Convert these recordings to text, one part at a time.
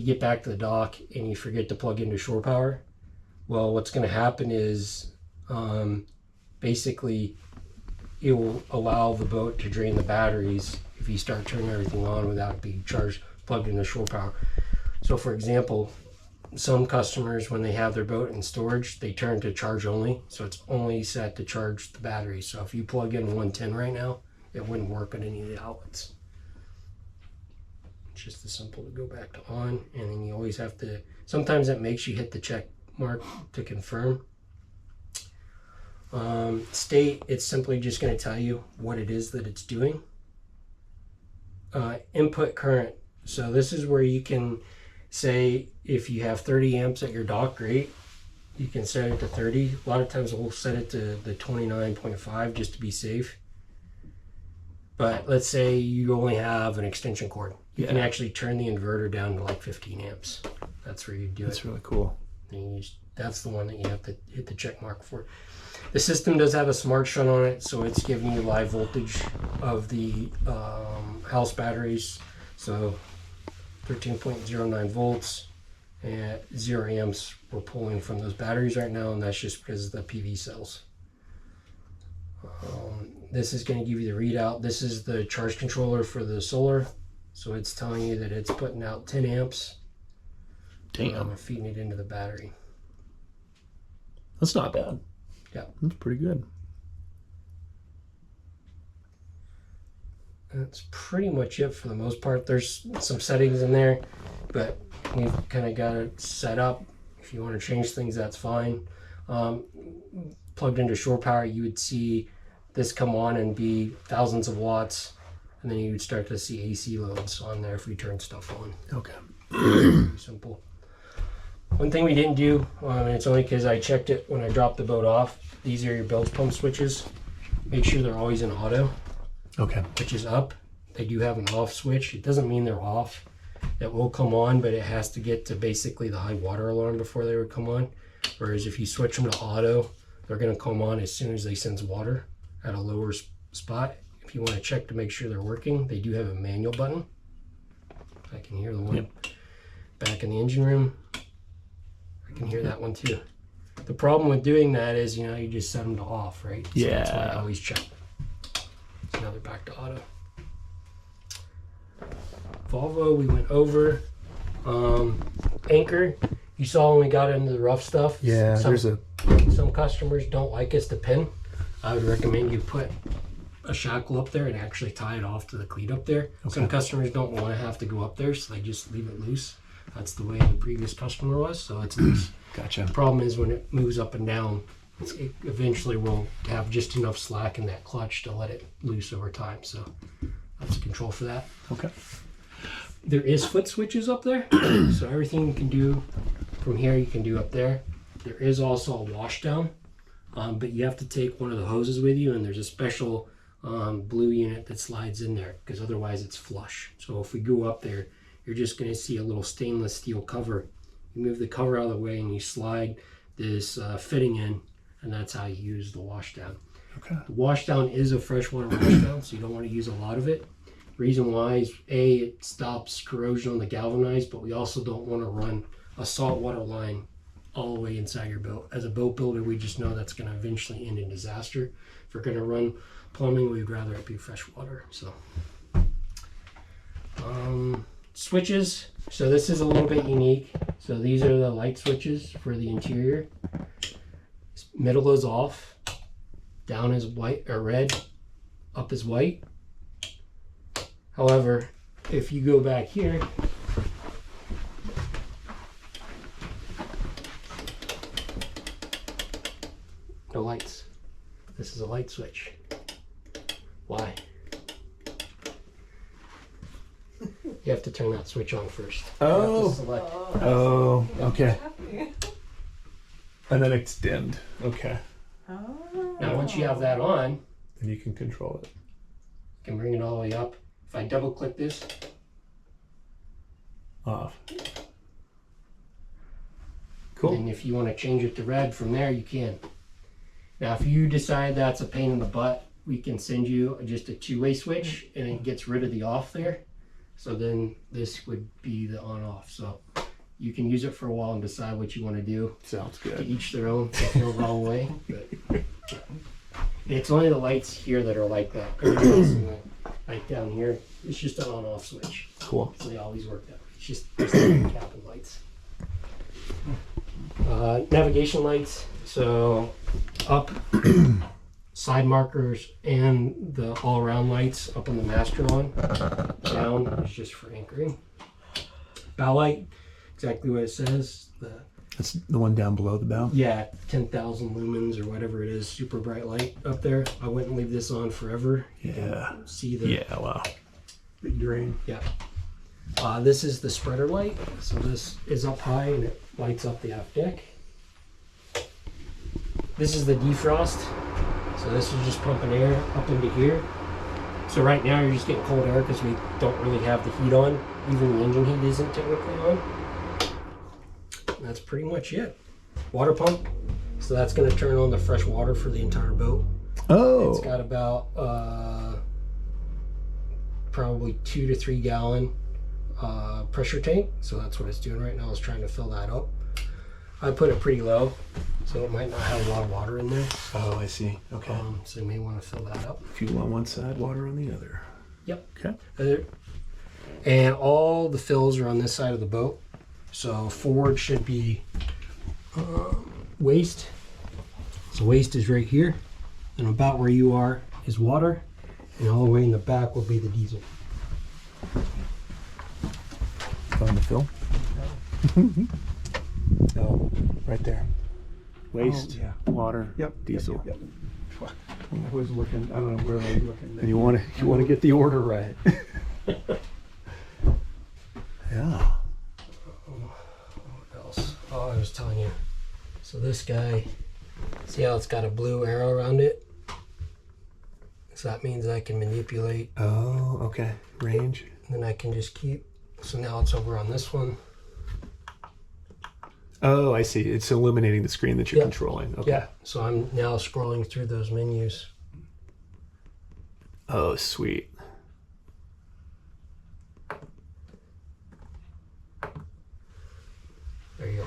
you get back to the dock and you forget to plug into shore power, well, what's going to happen is basically it will allow the boat to drain the batteries if you start turning everything on without it being charged, plugged into shore power. So for example, some customers, when they have their boat in storage, they turn to charge only. So it's only set to charge the battery. So if you plug in 110 right now, it wouldn't work on any of the outlets. It's just as simple to go back to on, and then you always have to, sometimes that makes you hit the check mark to confirm. State, it's simply just going to tell you what it is that it's doing. Input current. So this is where you can say if you have 30 amps at your dock, great. You can set it to 30. A lot of times we'll set it to the 29.5 just to be safe. But let's say you only have an extension cord. You can actually turn the inverter down to like 15 amps. That's where you do it. That's really cool. And that's the one that you have to hit the check mark for. The system does have a smart shut on it, so it's giving you live voltage of the house batteries. So 13.09 volts and 0 amps we're pulling from those batteries right now, and that's just because of the PV cells. This is going to give you the readout. This is the charge controller for the solar, so it's telling you that it's putting out 10 amps. Damn. Feeding it into the battery. That's not bad. Yeah, that's pretty good. That's pretty much it for the most part. There's some settings in there, but we've kind of got it set up. If you want to change things, that's fine. Plugged into shore power, you would see this come on and be thousands of watts, and then you would start to see AC loads on there if we turn stuff on. Okay. Pretty simple. One thing we didn't do, and it's only because I checked it when I dropped the boat off, these are your bilge pump switches. Make sure they're always in auto. Okay. Which is up. They do have an off switch. It doesn't mean they're off. It will come on, but it has to get to basically the high water alarm before they would come on. Whereas if you switch them to auto, they're going to come on as soon as they sense water at a lower spot. If you want to check to make sure they're working, they do have a manual button. I can hear the one back in the engine room. I can hear that one too. The problem with doing that is, you know, you just set them to off, right? So that's why I always check. So now they're back to auto. Volvo, we went over. Anchor, you saw when we got into the rough stuff. Yeah, some customers don't like us to pin. I would recommend you put a shackle up there and actually tie it off to the cleat up there. Okay. Some customers don't want to have to go up there, so they just leave it loose. That's the way the previous customer was, so it's loose. Gotcha. The problem is when it moves up and down, it eventually will have just enough slack in that clutch to let it loose over time. So that's the control for that. Okay. There is foot switches up there, so everything you can do from here you can do up there. There is also a washdown, but you have to take one of the hoses with you, and there's a special blue unit that slides in there because otherwise it's flush. So if we go up there, you're just going to see a little stainless steel cover. You move the cover out of the way and you slide this fitting in, and that's how you use the washdown. Okay. The washdown is a freshwater washdown, so you don't want to use a lot of it. Reason why is A, it stops corrosion on the galvanized, but we also don't want to run a saltwater line all the way inside your boat. As a boat builder, we just know that's going to eventually end in disaster. If we're going to run plumbing, we'd rather it be freshwater. So, switches. So this is a little bit unique. So these are the light switches for the interior. Middle is off, down is white or red, up is white. However, if you go back here, no lights. This is a light switch. Why? You have to turn that switch on first. Oh, okay. And then it's dimmed. Okay. Now once you have that on, then you can control it. You can bring it all the way up. If I double click this, off. Cool. And if you want to change it to red from there, you can. Now if you decide that's a pain in the butt, we can send you just a two-way switch and it gets rid of the off there. So then this would be the on-off. So you can use it for a while and decide what you want to do. Sounds To good. each their own. There's no wrong way. But it's only the lights here that are like that. Everything else in the light down here, it's just an on-off switch. Cool. So they always work that way. It's just cabin lights. Navigation lights. So up, side markers, and the all-around lights up on the master on. Down is just for anchoring. Bow light, exactly what it says. That's the one down below the bow. Yeah, 10,000 lumens or whatever it is, super bright light up there. I wouldn't leave this on forever. You Yeah. can see the Yeah. Wow. Big drain. yeah. This is the spreader light. So this is up high and it lights up the aft deck. This is the defrost. So this is just pumping air up into here. So right now you're just getting cold air because we don't really have the heat on. Even the engine heat isn't technically on. And that's pretty much it. Water pump. So that's going to turn on the fresh water for the entire boat. Oh. It's got about probably 2 to 3 gallon pressure tank. So that's what it's doing right now, is trying to fill that up. I put it pretty low, so it might not have a lot of water in there. Oh, I see. Okay. So you may want to fill that up. Fuel on one side, water on the other. Yep. Okay. And all the fills are on this side of the boat. So forward should be waste. So waste is right here, and about where you are is water, and all the way in the back will be the diesel. Find the fill. Oh, right there. Waste, Oh, yeah. water, Yep. diesel. Yep. I was looking. I don't know where I was looking. And you want to get the order right. Yeah. What else? Oh, I was telling you. So this guy, see how it's got a blue arrow around it? So that means I can manipulate, Oh, okay. Range. and then I can just keep. So now it's over on this one. Oh, I see. It's illuminating the screen that you're Yeah. controlling. Okay. Yeah. So I'm now scrolling through those menus. Oh, sweet. There you go.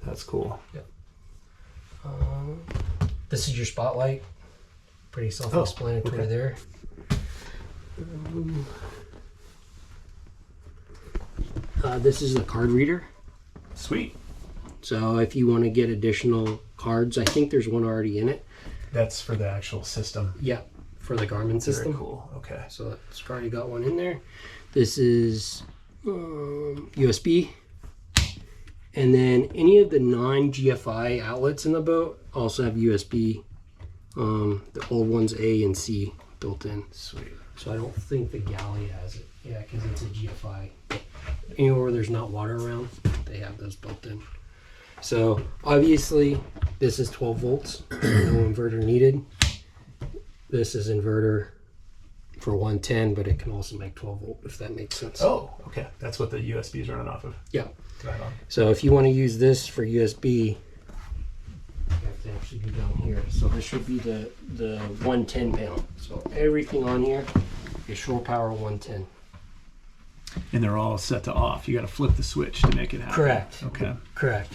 That's cool. This is your spotlight. Pretty self-explanatory okay. there. This is the card reader. Sweet. So if you want to get additional cards, I think there's one already in it. That's for the actual system. Yeah, for the Garmin system. Very cool. Okay. So it's already got one in there. This is USB. And then any of the non-GFI outlets in the boat also have USB. The old ones A and C built in. Sweet. So I don't think the galley has it. Yeah, because it's a GFI. Anywhere where there's not water around, they have those built in. So obviously this is 12 volts, no inverter needed. This is inverter for 110, but it can also make 12 volt if that makes sense. Oh, okay. That's what the USB is running off of. Yeah. Right on. So if you want to use this for USB, you have to actually go down here. So this should be the 110 panel. So everything on here is shore power 110. And they're all set to off. You got to flip the switch to make it happen. Correct. Okay. Correct.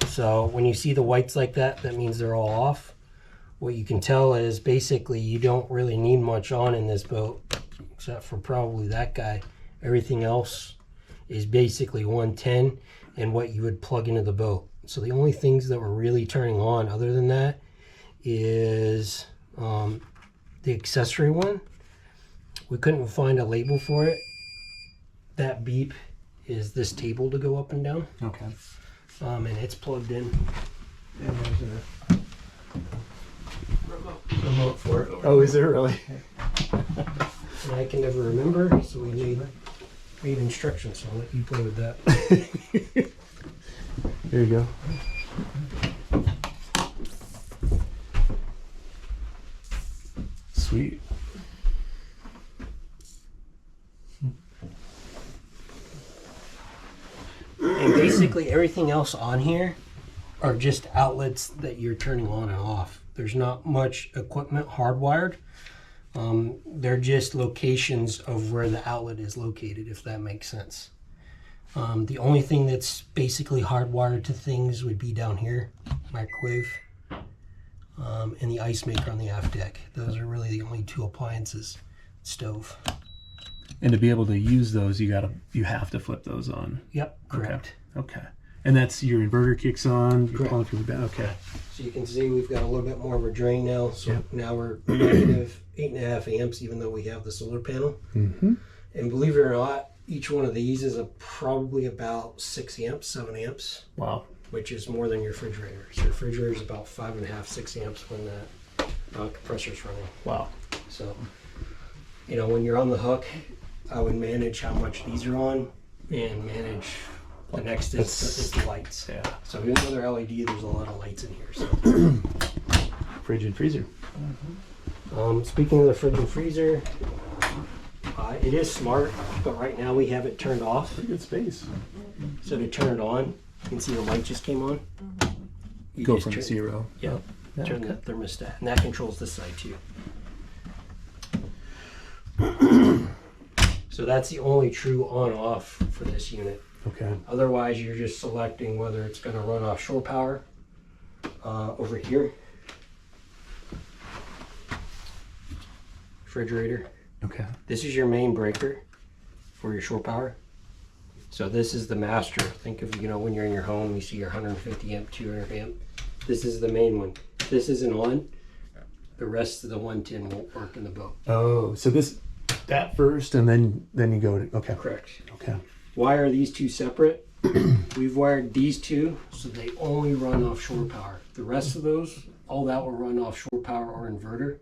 So when you see the whites like that, that means they're all off. What you can tell is basically you don't really need much on in this boat, except for probably that guy. Everything else is basically 110 and what you would plug into the boat. So the only things that we're really turning on other than that is the accessory one. We couldn't find a label for it. That beep is this table to go up and down, Okay. and it's plugged in. And there's Remote for it. Oh, is there really? And I can never remember, so we made instructions, so I'll let you play with that. Here you go. Sweet. And basically everything else on here are just outlets that you're turning on and off. There's not much equipment hardwired. They're just locations of where the outlet is located, if that makes sense. The only thing that's basically hardwired to things would be down here, microwave, and the ice maker on the aft deck. Those are really the only two appliances. Stove. And to be able to use those, you have to flip those on. Yep, correct. Okay. And that's your inverter kicks on. You're Correct. pulling through the back. Okay. So you can see we've got a little bit more of a drain now. So Yep. now we're negative 8.5 amps, even though we have the solar panel. Mm-hmm. And believe it or not, each one of these is probably about 6 amps, 7 amps, Wow. which is more than your refrigerator. So your refrigerator is about 5.5, 6 amps when that compressor's running. Wow. So, you know, when you're on the hook, I would manage how much these are on and manage the next is the lights. Yeah. So even though they're LED, there's a lot of lights in here. So. Fridge and freezer. Speaking of the fridge and freezer, it is smart, but right now we have it turned off. Pretty good space. So to turn it on, you can see the light just came on. You Go just from turn, 0. Yeah, Yeah, turn okay. the thermostat, and that controls this side too. So that's the only true on-off for this unit. Okay. Otherwise, you're just selecting whether it's going to run off shore power over here. Refrigerator. Okay. This is your main breaker for your shore power. So this is the master. Think of, you know, when you're in your home, you see your 150 amp, 200 amp. This is the main one. If this isn't on, the rest of the 110 won't work in the boat. Oh, so that first, and then you go to, okay. Correct. Okay. Why are these two separate? We've wired these two so they only run off shore power. The rest of those, all that will run off shore power or inverter.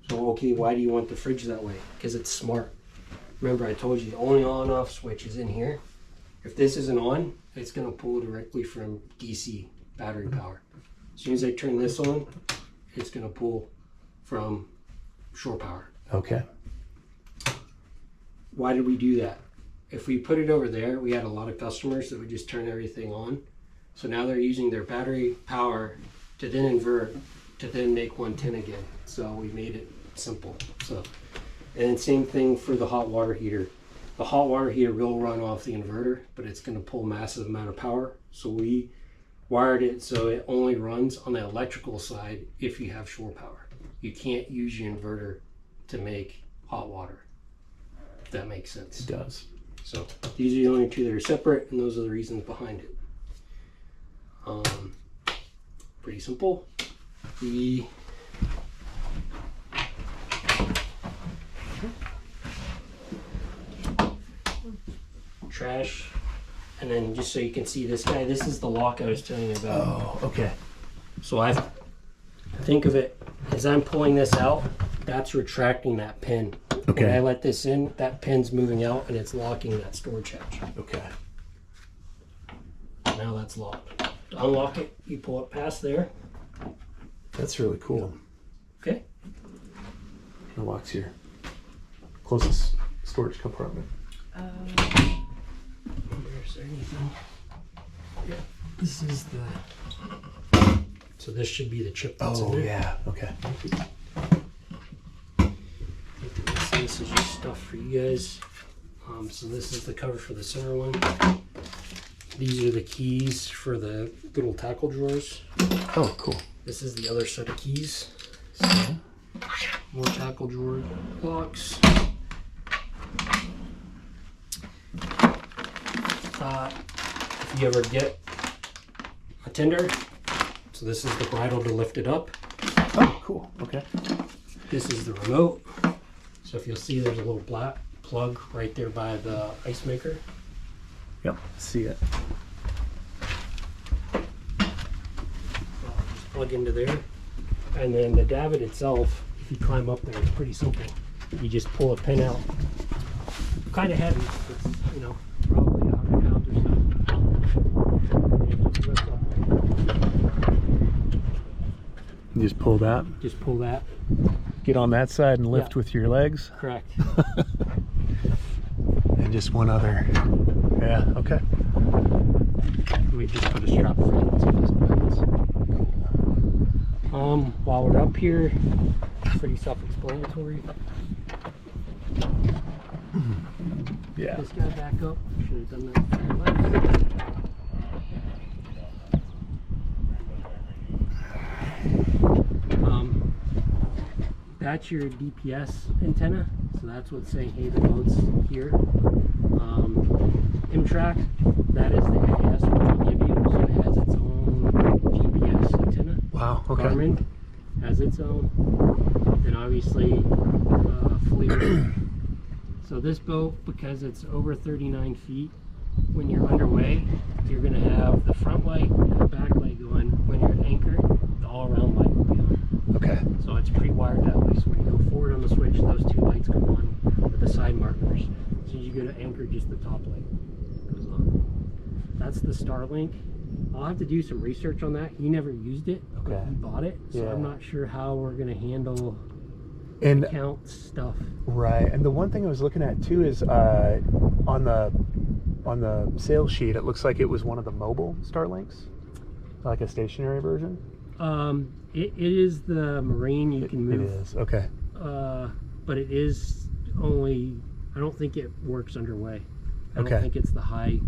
So, okay, why do you want the fridge that way? Because it's smart. Remember, I told you the only on-off switch is in here. If this isn't on, it's going to pull directly from DC battery power. As soon as I turn this on, it's going to pull from shore power. Okay. Why did we do that? If we put it over there, we had a lot of customers that would just turn everything on. So now they're using their battery power to then invert to then make 110 again. So we made it simple. So, and then same thing for the hot water heater. The hot water heater will run off the inverter, but it's going to pull massive amount of power. So we wired it so it only runs on the electrical side if you have shore power. You can't use your inverter to make hot water, if that makes sense. It does. So these are the only two that are separate, and those are the reasons behind it. Pretty simple. The trash, and then just so you can see this guy, this is the lock I was telling you about. Oh, okay. So I think of it as I'm pulling this out, that's retracting that pin. Okay. When I let this in, that pin's moving out and it's locking that storage hatch. Okay. Now that's locked. To unlock it, you pull it past there. That's really cool. Okay. Unlocks your closest storage compartment. Is there anything? Yeah. This is the. So this should be the chip that's in Oh, there. yeah. Okay. This is just stuff for you guys. So this is the cover for the center one. These are the keys for the little tackle drawers. Oh, cool. This is the other set of keys. More tackle drawer locks. If you ever get a tender, so this is the bridle to lift it up. Oh, cool. Okay. This is the remote. So if you'll see, there's a little black plug right there by the ice maker. Yep. See it. So I'll just plug into there. And then the davit itself, if you climb up there, it's pretty simple. You just pull a pin out. Kind of heavy. It's, you know, probably 100 pounds or so. And it just lifts up there. You just pull that. Just pull that. Get on that side and lift Yeah. with your legs. Correct. And just one other. Yeah. Okay. We just put a strap around it so it doesn't bounce. While we're up here, pretty self-explanatory. Yeah. This guy back up. Should have done that from the left. That's your DPS antenna, so that's what's saying, hey, the boat's here. M-Track, that is the AS which will give you, so it has its own GPS antenna. Wow. Okay. Garmin has its own. Then obviously FLIR. So this boat, because it's over 39 feet, when you're underway, you're going to have the front light and the back light going. When you're at anchor, the all-around light will be on. Okay. So it's pre-wired that way. So when you go forward on the switch, those two lights come on with the side markers. As soon as you go to anchor, just the top light goes on. That's the Starlink. I'll have to do some research on that. He never used it. Okay. He bought it, so Yeah. I'm not sure how we're going to handle And account stuff. right. And the one thing I was looking at too is on the sales sheet, it looks like it was one of the mobile Starlinks, like a stationary version. It is the Marine. You can move. It is. Okay. But it is only. I don't think it works underway. I Okay. don't think it's the high.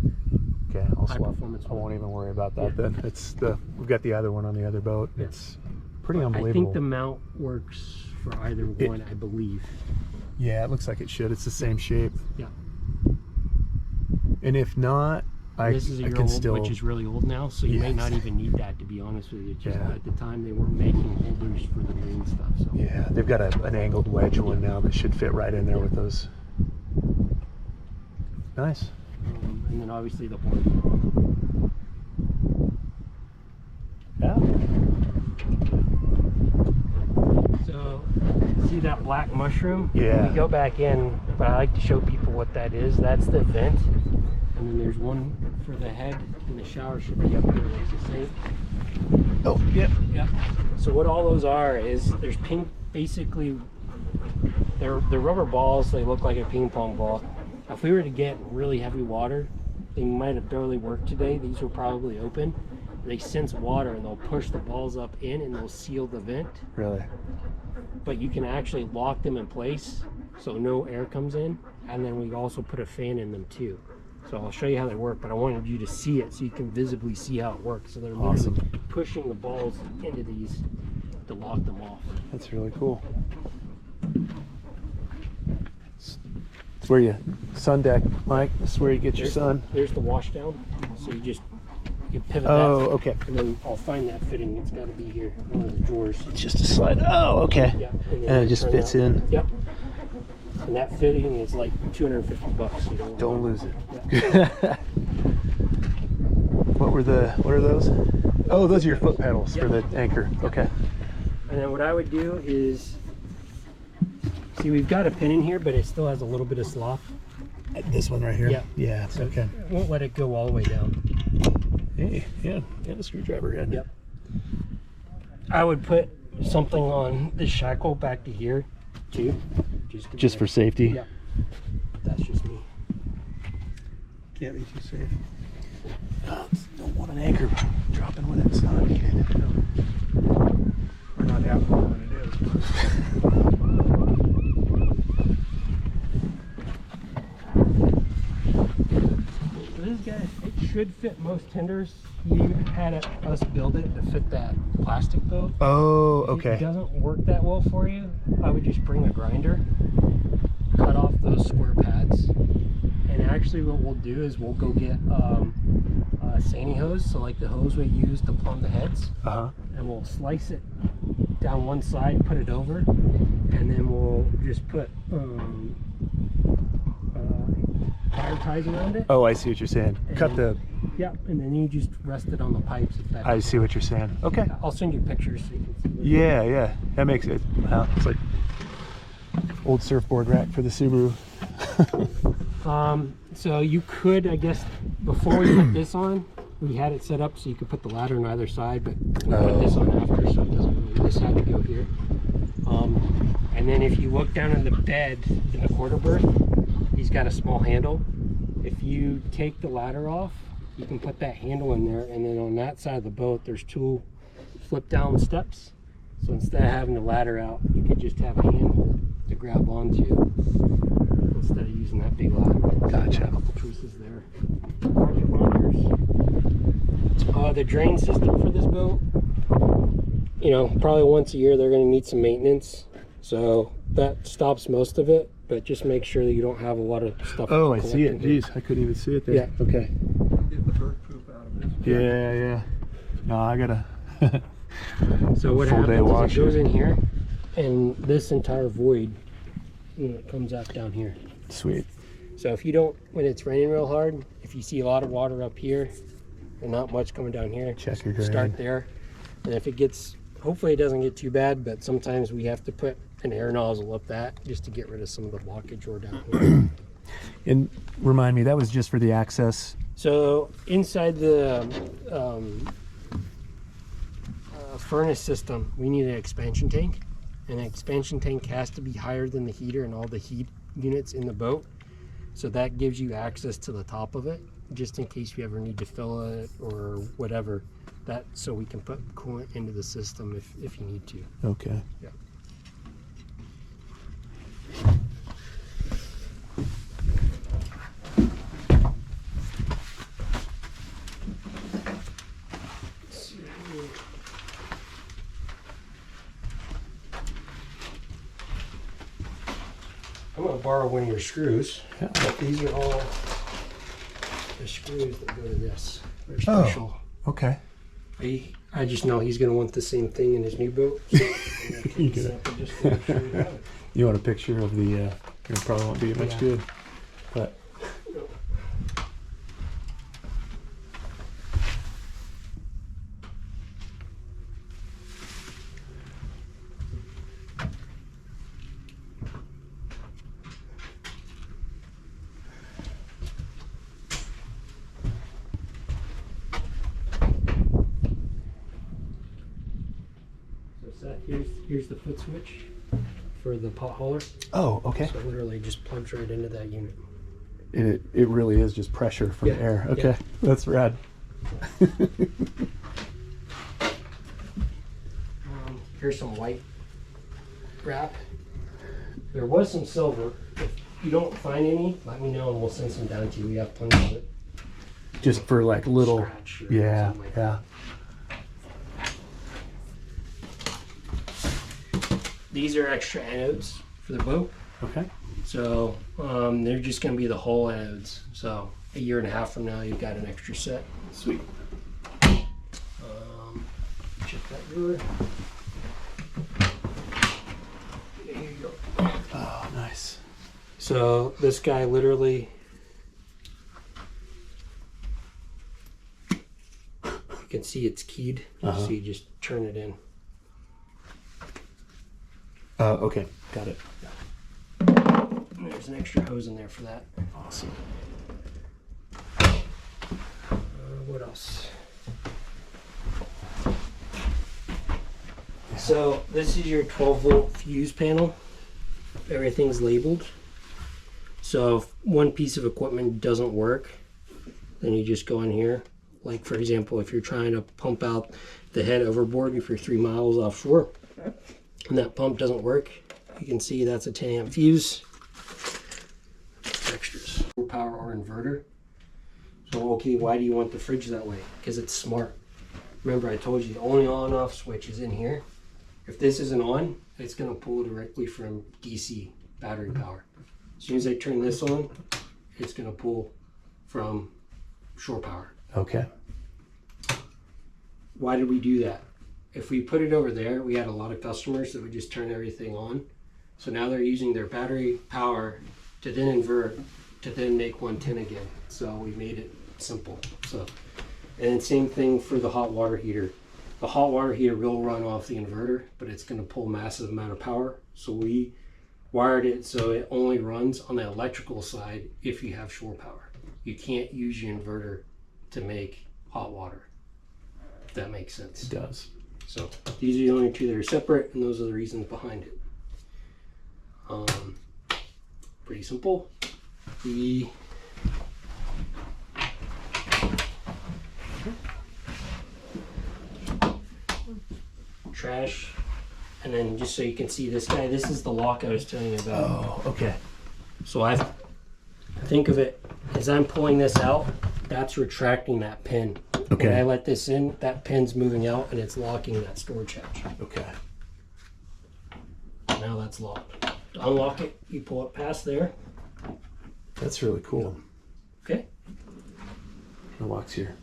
Okay. I'll High swap. performance I one. won't even worry about that Yeah. then. We've got the other one on the other boat. Yeah. It's pretty I unbelievable. think the mount works for either one. I believe. Yeah, it looks like it should. It's the same shape. Yeah. And if not, This is a I year can old, still. which is really old now, so you may Yes. not even need that, to be honest with you. Just Yeah. at the time they weren't making holders for the Marine stuff. So Yeah, they've got an angled wedge one now that should fit right in there with those. Nice. and then obviously the horn. Yeah. So see that black mushroom? Yeah. We go back in, but I like to show people what that is. That's the vent, and then there's one for the head, and the shower should be up here. There's the sink. Oh, yep. Yeah. So what all those are is there's basically they're rubber balls. They look like a ping pong ball. If we were to get really heavy water, they might have barely worked today. These were probably open. They sense water and they'll push the balls up in and they'll seal the vent. Really? But you can actually lock them in place so no air comes in. And then we also put a fan in them too. So I'll show you how they work, but I wanted you to see it so you can visibly see how it works. So they're Awesome. literally pushing the balls into these to lock them off. That's really cool. It's where you sun deck, Mike. This is where you get your sun. There's the wash down. So you pivot Oh, that. okay. And then I'll find that fitting. It's got to be here, one of the drawers. It's just a slide. Oh, okay. Yeah. And then it just turn fits that. in. Yep. And that fitting is like $250. You Don't lose it. Yeah. What are those? Oh, those are your foot pedals for the anchor. Okay. And then what I would do is, see, we've got a pin in here, but it still has a little bit of slop. This one right here? Yeah. Yeah, So okay. it won't let it go all the way down. Hey, yeah, the screwdriver head. Yep. I would put something on this shackle back to here, too. Just for safety? Yeah. That's just me. Can't be too safe. Oh, don't want an anchor dropping when it's not needed. We're not having one when it So this guy, it should fit most tenders. He had us build it to fit that plastic boat. Oh, If okay. it doesn't work that well for you, I would just bring a grinder, cut off those square pads, and actually what we'll do is we'll go get a sani hose, so like the hose we use to plumb the heads, Uh-huh. and we'll slice it down one side, put it over, and then we'll just put tire ties around it. Oh, I see what you're saying. Cut the... Yeah, and then you just rest it on the pipes. If that I see what you're saying. Okay. I'll send you pictures so you can see. what- Yeah. That makes it... Well, it's like old surfboard rack for the Subaru. So you could, I guess, before we put this on, we had it set up so you could put the ladder on either side, but we put this on after, so it doesn't really, this had to go here. And then if you look down in the bed in the quarter berth, he's got a small handle. If you take the ladder off, you can put that handle in there, and then on that side of the boat, there's two flip down steps. So instead of having the ladder out, you could just have a handhold to grab onto instead of using that big ladder. Gotcha. A couple choices there. Rocket launchers. The drain system for this boat, you know, probably once a year they're going to need some maintenance. So that stops most of it, but just make sure that you don't have a lot of stuff. Oh, I see it. collecting. Jeez, I couldn't even see it there. Yeah. Okay. Get the bird poop out of it. Yeah, yeah. No, I gotta. So what Full day happens wash is it goes here. in here, and this entire void, you know, it comes out down here. Sweet. So if you don't, when it's raining real hard, if you see a lot of water up here and not much coming down here, Check your start drain. there. And if it gets, hopefully it doesn't get too bad, but sometimes we have to put an air nozzle up that just to get rid of some of the blockage or down here. And remind me, that was just for the access. So inside the furnace system, we need an expansion tank. And an expansion tank has to be higher than the heater and all the heat units in the boat. So that gives you access to the top of it, just in case you ever need to fill it or whatever. That so we can put coolant into the system if you need to. Okay. Yeah. I'm going to borrow one of your screws. Yeah. But these are all the screws that go to this. They're Oh. special. Okay. I just know he's going to want the same thing in his new boat. So I'm gonna take You this get up and just to make sure you have it. You want a picture of the? It probably won't be much Yeah. good, but. So here's the foot switch for the pot hauler. Oh, okay. So it literally just plugs right into that unit. And it really is just pressure from Yeah, air. yeah. Okay, that's rad. Here's some white wrap. There was some silver. If you don't find any, let me know and we'll send some down to you. We have plenty of it. Just for like little. Scratch or Yeah, something like yeah. These are extra anodes for the boat. Okay. So they're just going to be the whole anodes. So a year and a half from now, you've got an extra set. Sweet. Check that drawer. Here you go. Oh, nice. So this guy literally, you can see it's keyed. So you just turn it in. Okay, got it. And there's an extra hose in there for that. Awesome. What else? So this is your 12-volt fuse panel. Everything's labeled. So if one piece of equipment doesn't work, then you just go in here. Like for example, if you're trying to pump out the head overboard, if you're 3 miles offshore and that pump doesn't work, you can see that's a 10 amp fuse. Extras. Power or inverter. So okay, why do you want the fridge that way? Because it's smart. Remember I told you the only on off switch is in here. If this isn't on, it's going to pull directly from DC battery power. As soon as I turn this on, it's going to pull from shore power. Okay. Why did we do that? If we put it over there, we had a lot of customers that would just turn everything on. So now they're using their battery power to then invert to then make 110 again. So we made it simple. So, and then same thing for the hot water heater. The hot water heater will run off the inverter, but it's going to pull massive amount of power. So we wired it so it only runs on the electrical side if you have shore power. You can't use your inverter to make hot water, if that makes sense. It does. So these are the only two that are separate, and those are the reasons behind it. Pretty simple. The trash And then just so you can see this guy, this is the lock I was telling you about. Oh, okay. So I think of it as I'm pulling this out, that's retracting that pin. Okay. When I let this in, that pin's moving out and it's locking that storage hatch. Okay. Now that's locked. To unlock it, you pull it past there. That's really cool. Okay. It locks here.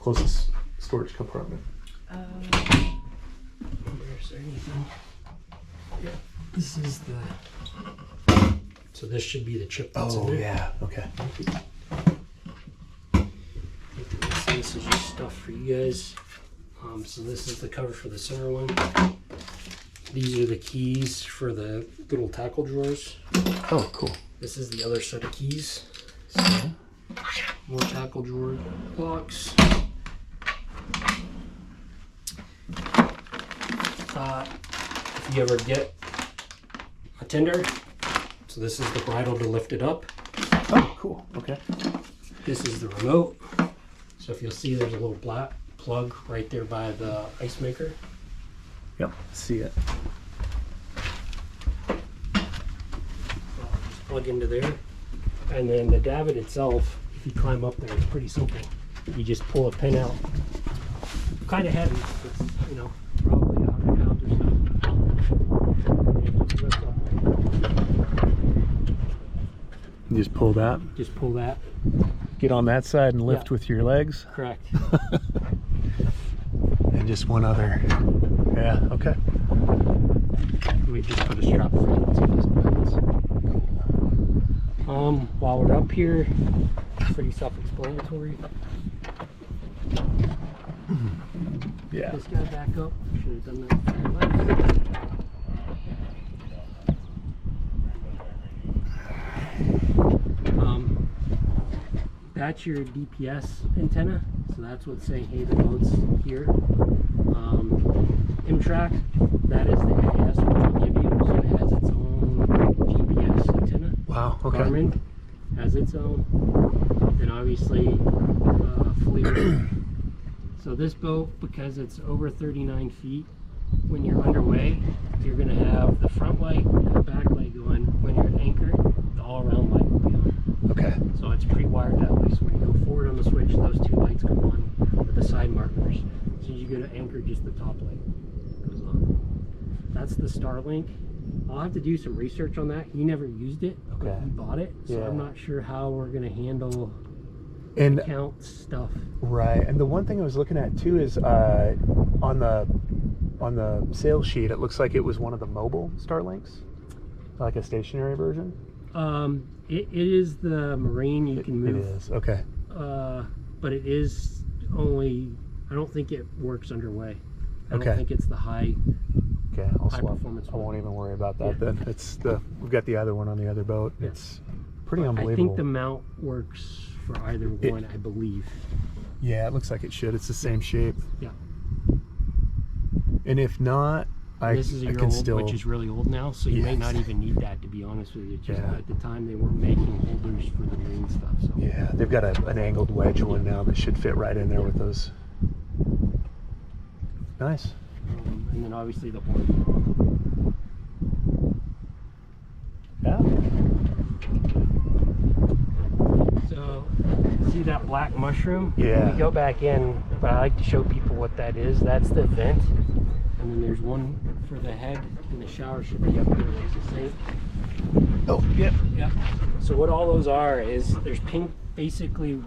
Closest storage compartment. Is there anything? Yeah. This is the. So this should be the chip that's in Oh, there. yeah. Okay. This is just stuff for you guys. So this is the cover for the center one. These are the keys for the little tackle drawers. Oh, cool. This is the other set of keys. So, More tackle drawer locks. If you ever get a tender, so this is the bridle to lift it up. oh, cool. Okay. This is the remote. So if you'll see, there's a little black plug right there by the ice maker. Yep. See it. So I'll just plug into there. And then the davit itself, if you climb up there, it's pretty simple. You just pull a pin out. Kind of heavy. It's, you know, probably 100 pounds or so. And it just lifts up. You just pull that. Just pull that. Get on that side and lift Yeah. with your legs. Correct. And just one other. Yeah. Okay. We just put a strap around it so it doesn't bounce. While we're up here, it's pretty self-explanatory. Yeah. This guy back up. Should have done that before I left. That's your DPS antenna. So that's what's saying, hey, the boat's here. M-Track, that is the AIS which will give you. So it has its own GPS antenna. Wow. Okay. Garmin has its own. Then obviously Fleet. So this boat, because it's over 39 feet, when you're underway, you're going to have the front light and the back light going. When you're at anchor, the all-around light will be on. Okay. So it's pre-wired that way. So when you go forward on the switch, those two lights come on with the side markers. As soon as you go to anchor, just the top light goes on. That's the Starlink. I'll have to do some research on that. He never used it, but Okay. he bought it. So Yeah. I'm not sure how we're going to handle And account stuff. right. And the one thing I was looking at too is on the sales sheet, it looks like it was one of the mobile Starlinks, like a stationary version. It is the Marine you can It move. is. Okay. But it is only, I don't think it works underway. I Okay. don't think it's the high. Okay. I'll High swap. performance I won't one. even worry about that Yeah. then. We've got the other one on the other boat. Yeah. It's pretty I unbelievable. think the mount works for either one, I believe. Yeah, it looks like it should. It's the same shape. Yeah. And if not, This is a I year can old, still. which is really old now, so you may Yes. not even need that, to be honest with you. Just Yeah. at the time, they weren't making holders for the Marine stuff. So Yeah, they've got an angled wedge one now that should fit right in there with those. Nice. and then obviously the horn. Yeah. So see that black mushroom? Yeah. We go back in, but I like to show people what that is. That's the vent. And then there's one for the head, and the shower should be up here. There's the sink. Oh, yep. Yeah. So what all those are is there's basically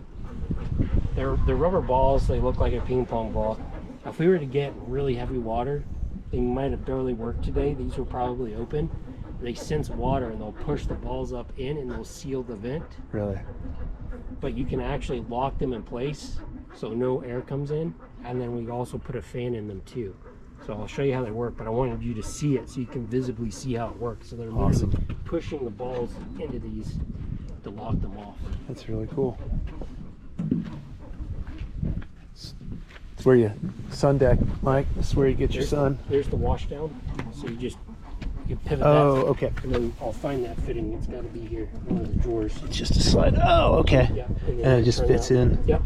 they're rubber balls. They look like a ping pong ball. If we were to get really heavy water, they might have barely worked today. These were probably open. They sense water and they'll push the balls up in and they'll seal the vent. Really? But you can actually lock them in place so no air comes in. And then we also put a fan in them too. So I'll show you how they work, but I wanted you to see it so you can visibly see how it works. So they're Awesome. literally pushing the balls into these to lock them off. That's really cool. It's where you sun deck, Mike. This is where you get your sun. There's the wash down. So you pivot Oh, that. okay. And then I'll find that fitting. It's got to be here, one of the drawers. It's just a slide. Oh, okay. Yeah. And then it just turn fits that. in. Yep.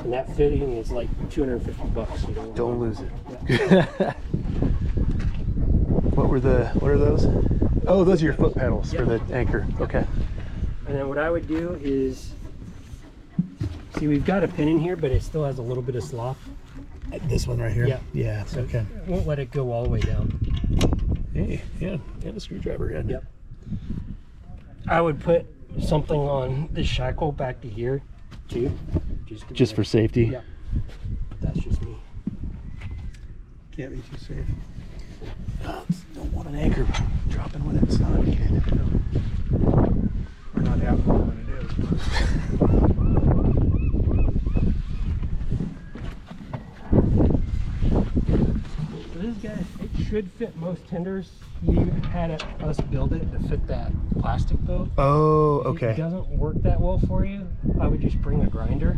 And that fitting is like $250. You Don't lose it. Yeah. What are those? Oh, those are your foot pedals for the anchor. Okay. And then what I would do is, see, we've got a pin in here, but it still has a little bit of slop. This one right here? Yeah. Yeah, So okay. it won't let it go all the way down. Hey, yeah, and a screwdriver head. Yep. I would put something on the shackle back to here, too. Just for safety? Yeah. That's just me. Can't be too safe. Don't want an anchor dropping when it's not. We're not having one when it is. So this guy, it should fit most tenders. He had us build it to fit that plastic boat. Oh, If okay. it doesn't work that well for you, I would just bring a grinder,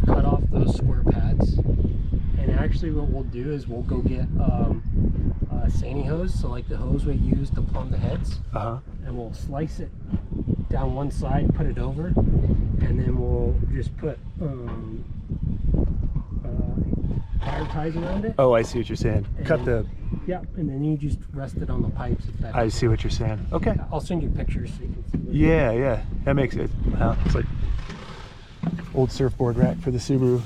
cut off those square pads, and actually what we'll do is we'll go get a sani hose, so like the hose we use to plumb the heads, and we'll slice it down one side, put it over, and then we'll just put wire ties around it. Oh, I see what you're saying. Cut the... Yeah, and then you just rest it on the pipes. If that I see what you're saying. Okay. I'll send you pictures so you can see. Yeah, yeah. That makes it... Wow, it's like old surfboard rack for the Subaru.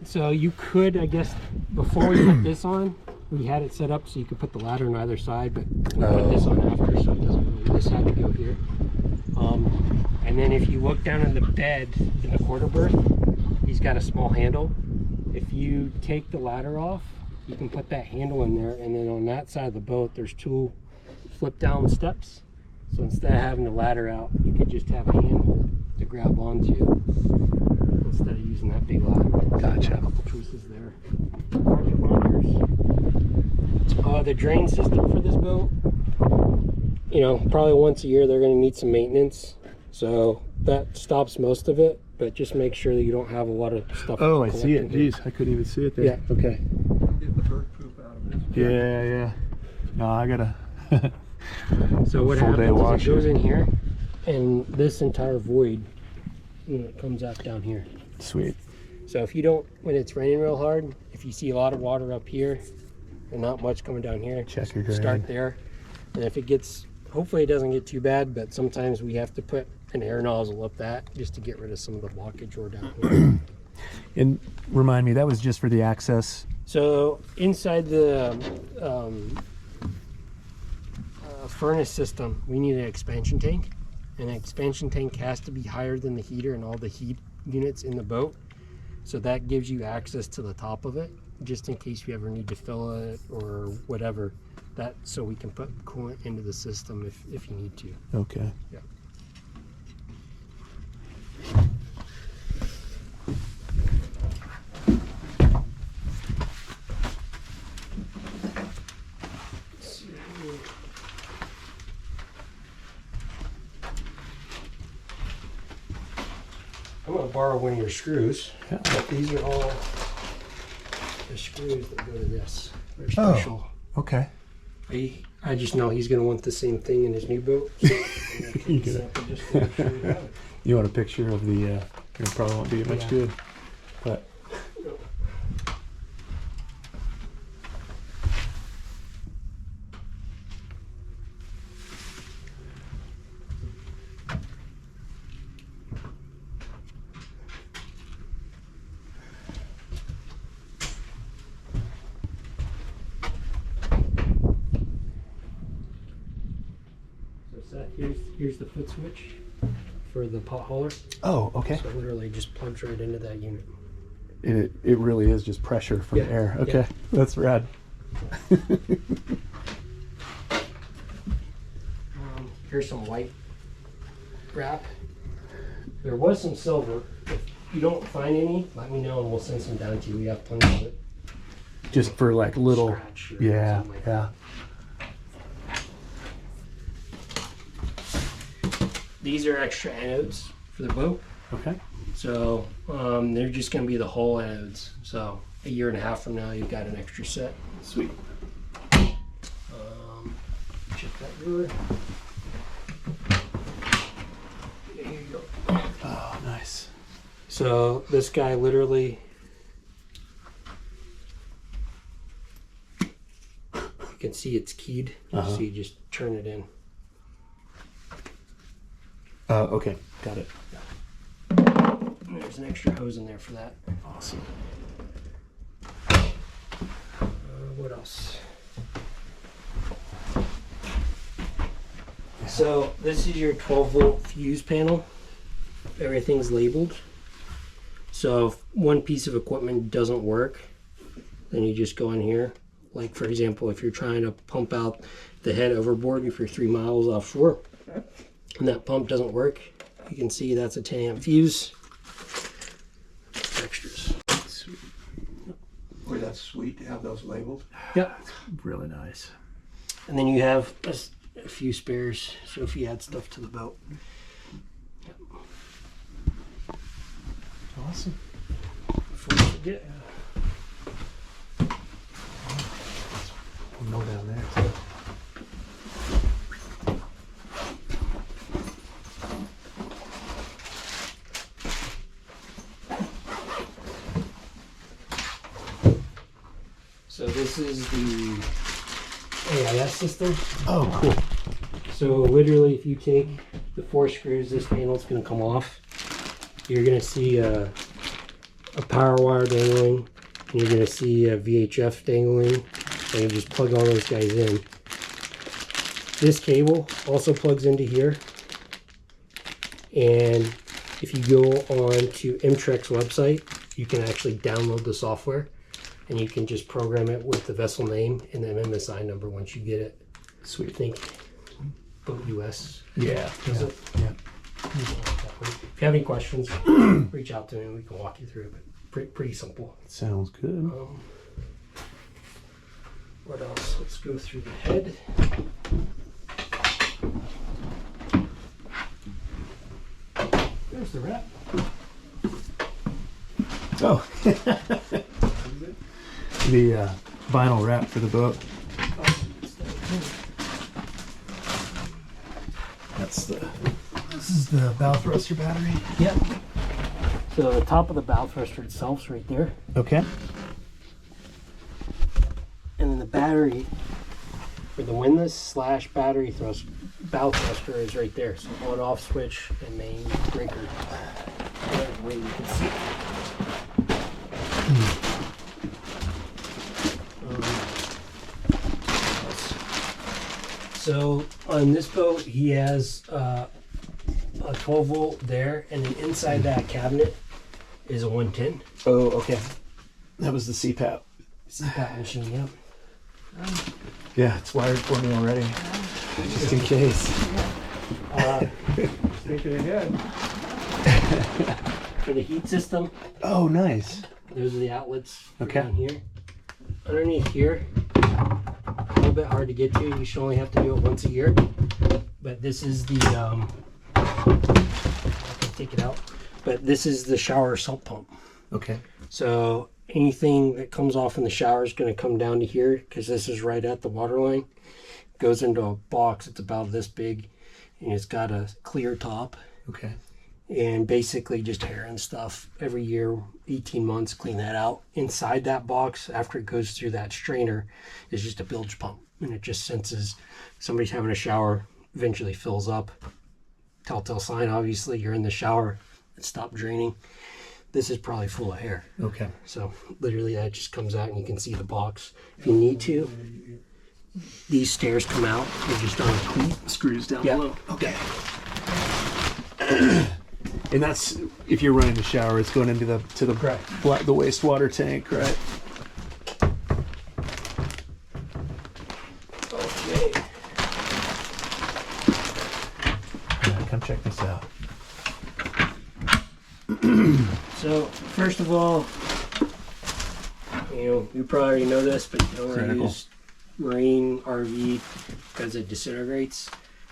So you could, I guess, before we put this on, we had it set up so you could put the ladder on either side, but we put this on after, so it doesn't really, this had to go here. And then if you look down in the bed in the quarter berth, he's got a small handle. If you take the ladder off, you can put that handle in there, and then on that side of the boat, there's two flip down steps. So instead of having the ladder out, you could just have a handhold to grab onto instead of using that big ladder. Gotcha. A couple choices there. Rocket launchers. The drain system for this boat, you know, probably once a year they're going to need some maintenance. So that stops most of it, but just make sure that you don't have a lot of stuff. Oh, I see it. collecting here. Jeez, I couldn't even see it there. Yeah. Okay. I'm getting the bird poop out of this. Yeah, yeah. No, I gotta... So what Full day happens wash is it goes in here, and this entire void, you know, it comes out down here. Sweet. So if you don't, when it's raining real hard, if you see a lot of water up here and not much coming down here, Check just your drain. start there. And if it gets, hopefully it doesn't get too bad, but sometimes we have to put an air nozzle up that just to get rid of some of the blockage or down here. And remind me, that was just for the access. So inside the furnace system, we need an expansion tank. And an expansion tank has to be higher than the heater and all the heat units in the boat. So that gives you access to the top of it, just in case you ever need to fill it or whatever. That so we can put coolant into the system if you need to. Okay. Yeah. I'm going to borrow one of your screws. Yeah. But these are all the screws that go to this. They're Oh. special. Okay. I just know he's going to want the same thing in his new boat. So I'm gonna take You a get it. sample just to make sure we have it. You want a picture of the, it probably won't be much Yeah. good, but So Seth, here's the foot switch for the pot hauler. oh, okay. So it literally just plugs right into that unit. It really is just pressure from Yeah, air. yeah. Okay, that's rad. Here's some white wrap. There was some silver. If you don't find any, let me know and we'll send some down to you. We have plenty of it. Just for like little, Scratch or yeah, something like yeah. These are extra anodes for the boat. Okay. So they're just going to be the whole anodes. So a year and a half from now, you've got an extra set. Sweet. Check that door. Yeah, here you go. Oh, nice. So this guy literally see it's keyed. So you just turn it in. Okay, got it. And there's an extra hose in there for that. Awesome. What else? So this is your 12-volt fuse panel. Everything's labeled. So if one piece of equipment doesn't work, then you just go in here. Like for example, if you're trying to pump out the head overboard, if you're 3 miles offshore and that pump doesn't work, you can see that's a 10 amp fuse. Extras. Sweet. Boy, that's sweet to have those labeled. Yep. Really nice. And then you have a few spares, so if you add stuff to the boat. Awesome. Before you forget. No down there too. So this is the AIS system. Oh, cool. So literally, if you take the 4 screws, this panel's going to come off. You're going to see a power wire dangling, and you're going to see a VHF dangling, and you just plug all those guys in. This cable also plugs into here, and if you go on to Mtrek's website, you can actually download the software, and you can just program it with the vessel name and the MMSI number once you get it. Sweet. I think Boat US. Yeah. Does it? Yeah. If you have any questions, reach out to me and we can walk you through it. But pretty simple. Sounds good. What else? Let's go through the head. There's the wrap. Oh. The vinyl wrap for the boat. This is the bow thruster battery. Yep. So the top of the bow thruster itself's right there. Okay. And then the battery for the windlass / battery bow thruster is right there. So on off switch and main breaker. That way you can see. So on this boat, he has a 12 volt there, and then inside that cabinet is a 110 Oh, okay. That was the CPAP. CPAP machine. Yep. Yeah, it's wired for me already. Just in case. Thinking ahead. For the heat system, Oh, nice. those are the outlets Okay. down here. Underneath here, a little bit hard to get to. You should only have to do it once a year. But this is the I can take it out. But this is the shower sump pump. Okay. So anything that comes off in the shower is going to come down to here because this is right at the water line. Goes into a box. It's about this big, and it's got a clear top. Okay. And basically just hair and stuff every year, 18 months, clean that out. Inside that box, after it goes through that strainer, is just a bilge pump, and it just senses somebody's having a shower, eventually fills up. Telltale sign, obviously, you're in the shower, it stopped draining. This is probably full of hair. Okay. So literally that just comes out and you can see the box. If you need to, these stairs come out. They're just on a cleat. Screws down Yeah. below. Okay. And that's if you're running the shower, it's going into the Correct. the wastewater tank, right? Okay. Come check this out. So first of all, you probably already know this, but you don't want to Critical. use marine RV because it disintegrates.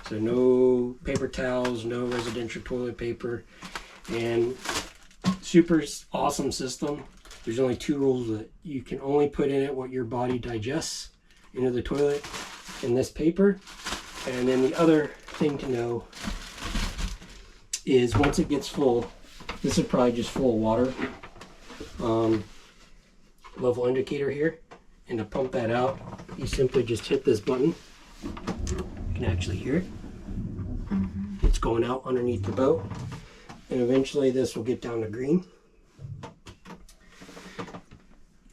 So no paper towels, no residential toilet paper, and super awesome system. There's only 2 rules that you can only put in it what your body digests into the toilet in this paper. And then the other thing to know is once it gets full, this is probably just full of water. Level indicator here, and to pump that out, you simply just hit this button. You can actually hear it. It's going out underneath the boat. And eventually this will get down to green.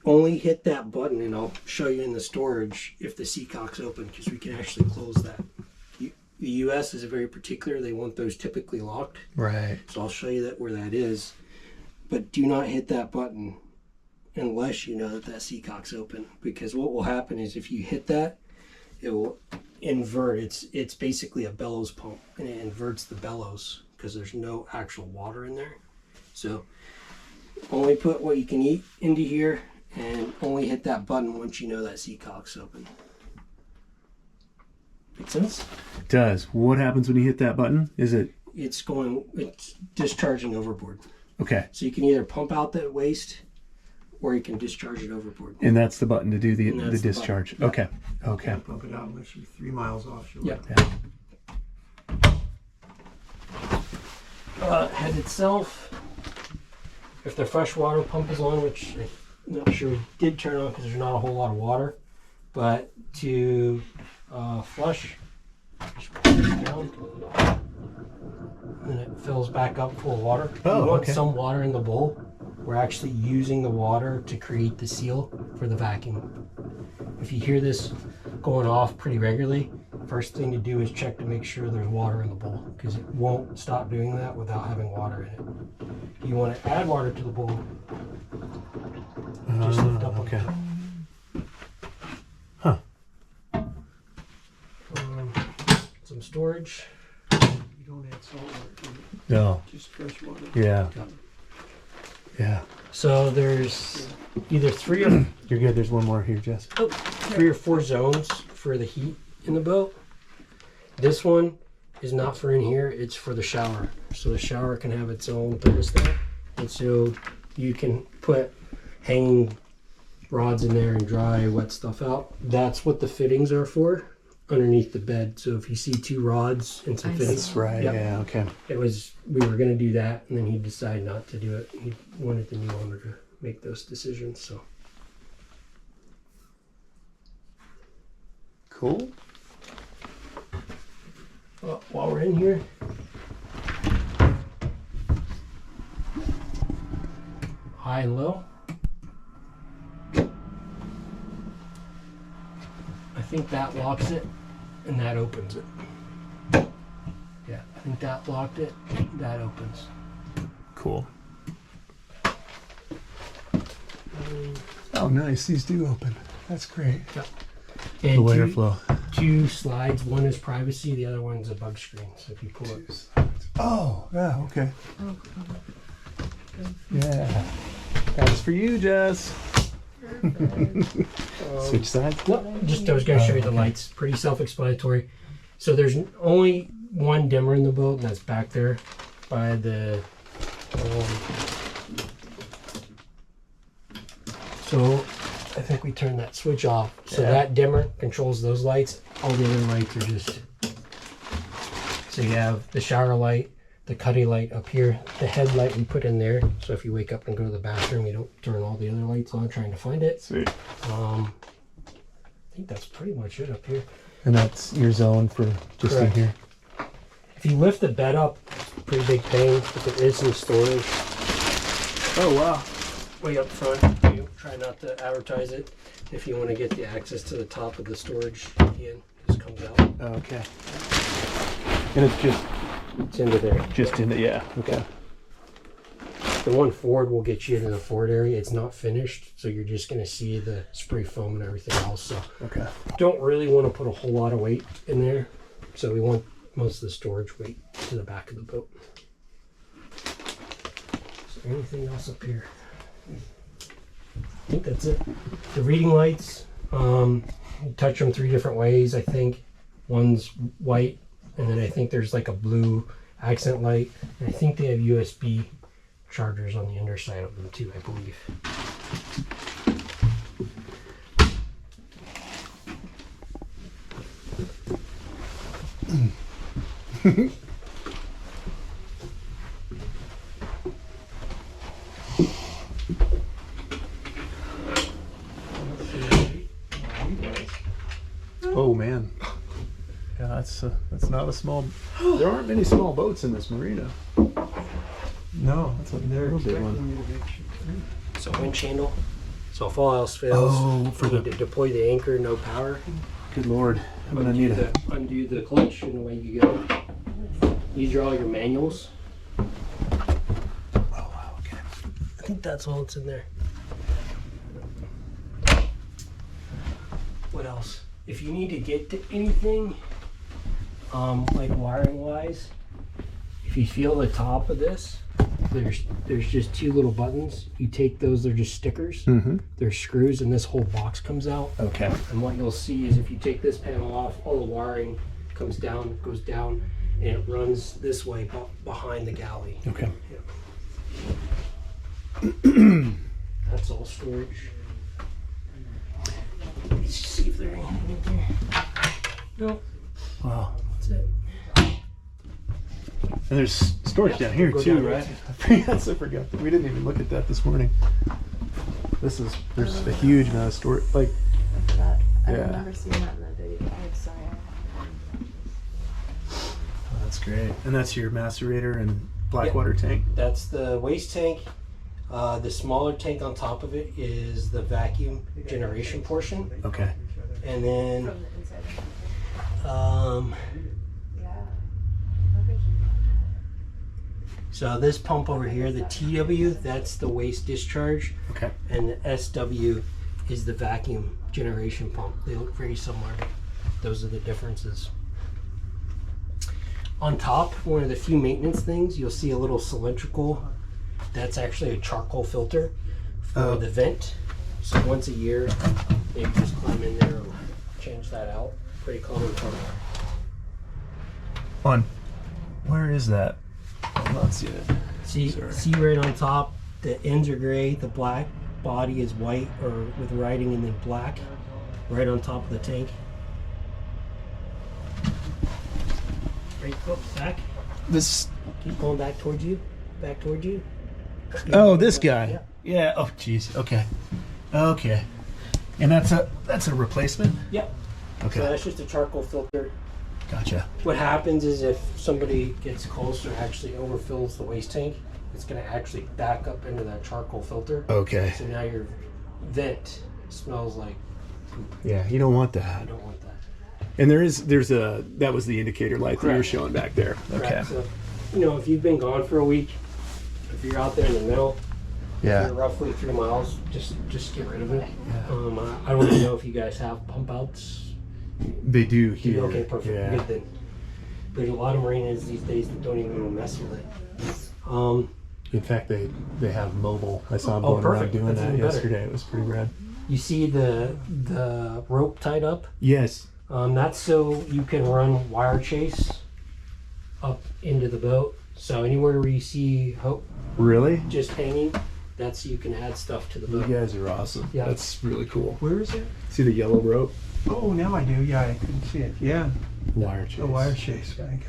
Only hit that button, and I'll show you in the storage if the seacock's open, because we can actually close that. The US is very particular. They want those typically locked. Right. So I'll show you that where that is. But do not hit that button unless you know that that seacock's open, because what will happen is if you hit that, it will invert. It's basically a bellows pump, and it inverts the bellows because there's no actual water in there. So only put what you can eat into here, and only hit that button once you know that seacock's open. Make sense? It does. What happens when you hit that button? It's discharging overboard. Okay. So you can either pump out that waste, or you can discharge it overboard. And that's the button to do the the discharge. button. Okay. Okay. Can't pump it out unless you're 3 miles offshore. Yeah. Yeah. Head itself, if the freshwater pump is on, which I'm not sure we did turn on because there's not a whole lot of water, but to flush, just push it down, and it fills back up full of water. Oh, we want okay. some water in the bowl. We're actually using the water to create the seal for the vacuum. If you hear this going off pretty regularly, first thing to do is check to make sure there's water in the bowl, because it won't stop doing that without having water in it. If you want to add water to the bowl, just lift up okay. on some storage. You don't add salt water to it, No. just fresh water. Yeah. Yeah. So there's either three or You're good. There's one more here, Jess. 3 or 4 zones for the heat in the boat. This one is not for in here, it's for the shower. So the shower can have its own thermostat, and so you can put hanging rods in there and dry wet stuff out. That's what the fittings are for, underneath the bed. So if you see 2 rods and some fittings, That's right. Yep. Yeah. Okay. we were going to do that, and then he decided not to do it. He wanted the new owner to make those decisions. So Cool. while we're in here, high and low. I think that locks it, and that opens it. Yeah, I think that locked it. That opens. Cool. Oh, nice. These do open. That's great. And The airflow. 2 slides. One is privacy. The other one's a bug screen. So if you pull it, Oh, yeah. Okay. Yeah. That's for you, Jess. Switch sides. no, I was going to show you the lights. Pretty self-explanatory. So there's only one dimmer in the boat, and that's back there by the. So I think we turned that switch off. So Yeah. that dimmer controls those lights. All the other lights are just. So you have the shower light, the cutty light up here, the headlight we put in there. So if you wake up and go to the bathroom, you don't turn all the other lights on trying to find it. Sweet. I think that's pretty much it up here. And that's your zone for just Correct. in here. If you lift the bed up, it's a pretty big pain, but there is some storage Oh, wow. way up front. You try not to advertise it. If you want to get the access to the top of the storage, again, this comes out. Okay. And it's It's into there. just in the, yeah. Okay. The one forward will get you into the forward area. It's not finished, so you're just going to see the spray foam and everything else. So Okay. don't really want to put a whole lot of weight in there. So we want most of the storage weight to the back of the boat. So anything else up here? I think that's it. The reading lights, you touch them 3 different ways, I think. One's white, and then I think there's like a blue accent light. And I think they have USB chargers on the underside of them too, I believe. Oh man. Yeah, that's not a small. There aren't many small boats in this marina. No, That's a they're real big expecting one. you to make sure. So wind channel. So if all else fails, Oh, for you need the- to deploy the anchor, no power. Good lord, I'm gonna need a. Undo the clutch and away you go. These are all your manuals. Oh wow. Okay. I think that's all that's in there. What else? If you need to get to anything, like wiring wise, if you feel the top of this, there's just two little buttons. You take those, they're just stickers. Mm-hmm. They're screws, and this whole box comes out. Okay. And what you'll see is if you take this panel off, all the wiring comes down, goes down, and it runs this way behind the galley. Okay. That's all storage. Let's see if there's anything in here. No, Wow. that's it. And there's storage down here Go too, down right? here, Yes, I forgot. We didn't even look at that this morning. There's a huge amount of storage. Like, I forgot. I Yeah. remember seeing that in the video. I'm sorry. oh, that's great. And that's your macerator and blackwater tank. That's the waste tank. The smaller tank on top of it is the vacuum generation portion. Okay. And then, From the inside. Yeah. so this pump over here, the TW, that's the waste discharge. Okay. And the SW is the vacuum generation pump. They look very similar. Those are the differences. On top, one of the few maintenance things, you'll see a little cylindrical. That's actually a charcoal filter for Oh. the vent. So once a year, they just climb in there and change that out. Pretty common part. On. Where is that? I'm not seeing it. See, Sorry. see right on top, the ends are gray, the black body is white or with writing in the black, right on top of the tank. Right, go back. This. Keep going back towards you. Back towards you. Oh, this guy. Yeah. Yeah. Oh, jeez. Okay. Okay. And that's a replacement. Yep. Okay. So that's just a charcoal filter. Gotcha. What happens is if somebody gets close or actually overfills the waste tank, it's going to actually back up into that charcoal filter. Okay. So now your vent smells like Yeah, you don't want I that. don't want that. And that was the indicator light that you were Correct. showing back there. Okay. Correct. So, if you've been gone for a week, if you're out there in the middle, Yeah. you're roughly 3 miles, just get rid of it. I don't even know if you guys have pump outs. They do here. Okay, perfect. Yeah. Good then. There's a lot of marinas these days that don't even mess with it. In fact, they have mobile. I saw them Oh, going around perfect. doing That's that even better. yesterday. It was pretty rad. You see the rope tied up? Yes. That's so you can run wire chase up into the boat. So anywhere where you see Really? just hanging, that's you can add stuff to the You boat. guys are awesome. Yeah. That's really cool. Where is it? See the yellow rope? Oh, now I do. Yeah, I couldn't see it. Yeah, Wire chase. the wire chase. Thank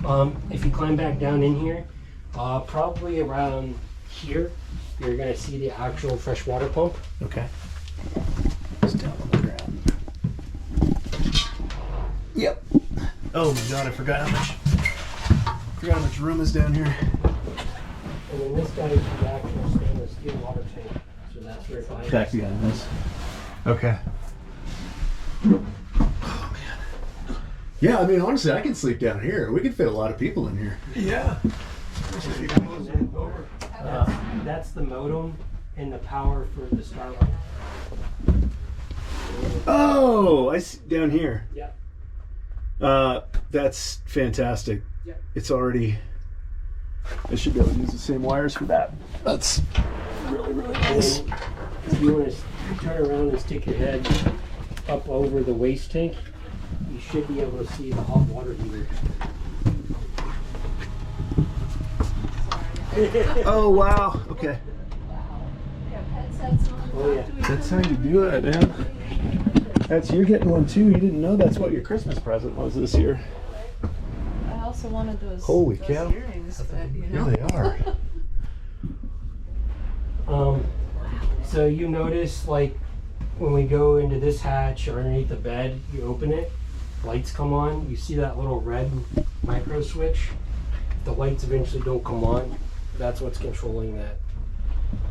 God. If you climb back down in here, probably around here, you're gonna see the actual freshwater pump. Okay. It's down on the ground. Yep. Oh my god, I forgot how much room is down here. And then this guy is the actual stainless steel water tank. So that's right behind Back us. behind this. Okay. Oh man. Yeah, I mean honestly I can sleep down here. We could fit a lot of people in here. Yeah. That's the modem and the power for the Starlight. Oh, I see down here. Yeah. That's fantastic. Yeah. It's already. I should be able to use the same wires for that. That's really nice. And if you want to turn around and stick your head up over the waste tank, you should be able to see the hot water heater. Oh wow. Okay. We have headsets on. Oh, yeah. That's how you do it, man. That's you're getting one too. You didn't know that's what your Christmas present was this year. I also wanted those. Holy those cow. earrings that, Here they are. So you notice, like, when we go into this hatch or underneath the bed, you open it, lights come on, you see that little red micro switch. If the lights eventually don't come on, that's what's controlling that.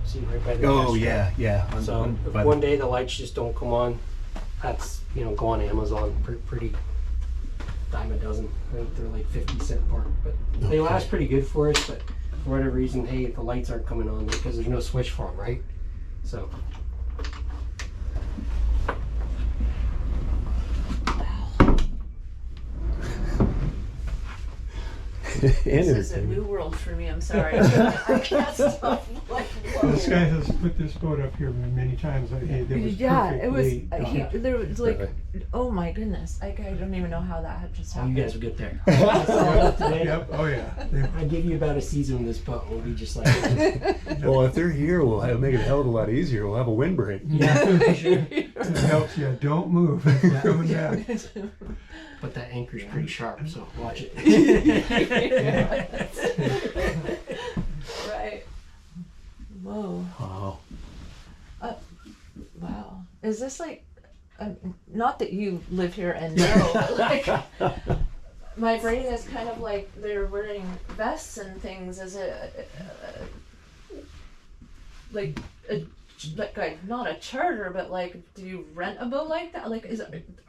See right by the Oh desk strap? yeah. So if one day the lights just don't come on, that's, you know, go on Amazon, pretty dime a dozen. I think they're like 50-cent part, but they last pretty good for us. But for whatever reason, hey, the lights aren't coming on because there's no switch for them, right? So. This is a new world for me. I'm sorry. I can't stop. Like, whoa. This guy has put this boat up here many times. It was Yeah, it was. perfectly- There was like, oh my goodness, I don't even know how that had just Oh, happened. you guys will get there. I saw it today. Yep. Oh yeah. I give you about a season with this boat, and we'll be just like, Well, if they're here, we'll make it a hell of a lot easier. We'll have a windbreak. yeah, for sure. It helps you. Don't move. We're coming back. But that anchor's pretty sharp, so watch it. Right. Whoa. Wow. Wow. Is this like, not that you live here and know, but like, my brain is kind of like they're wearing vests and things. Is it like not a charter, but like, do you rent a boat like that? Like,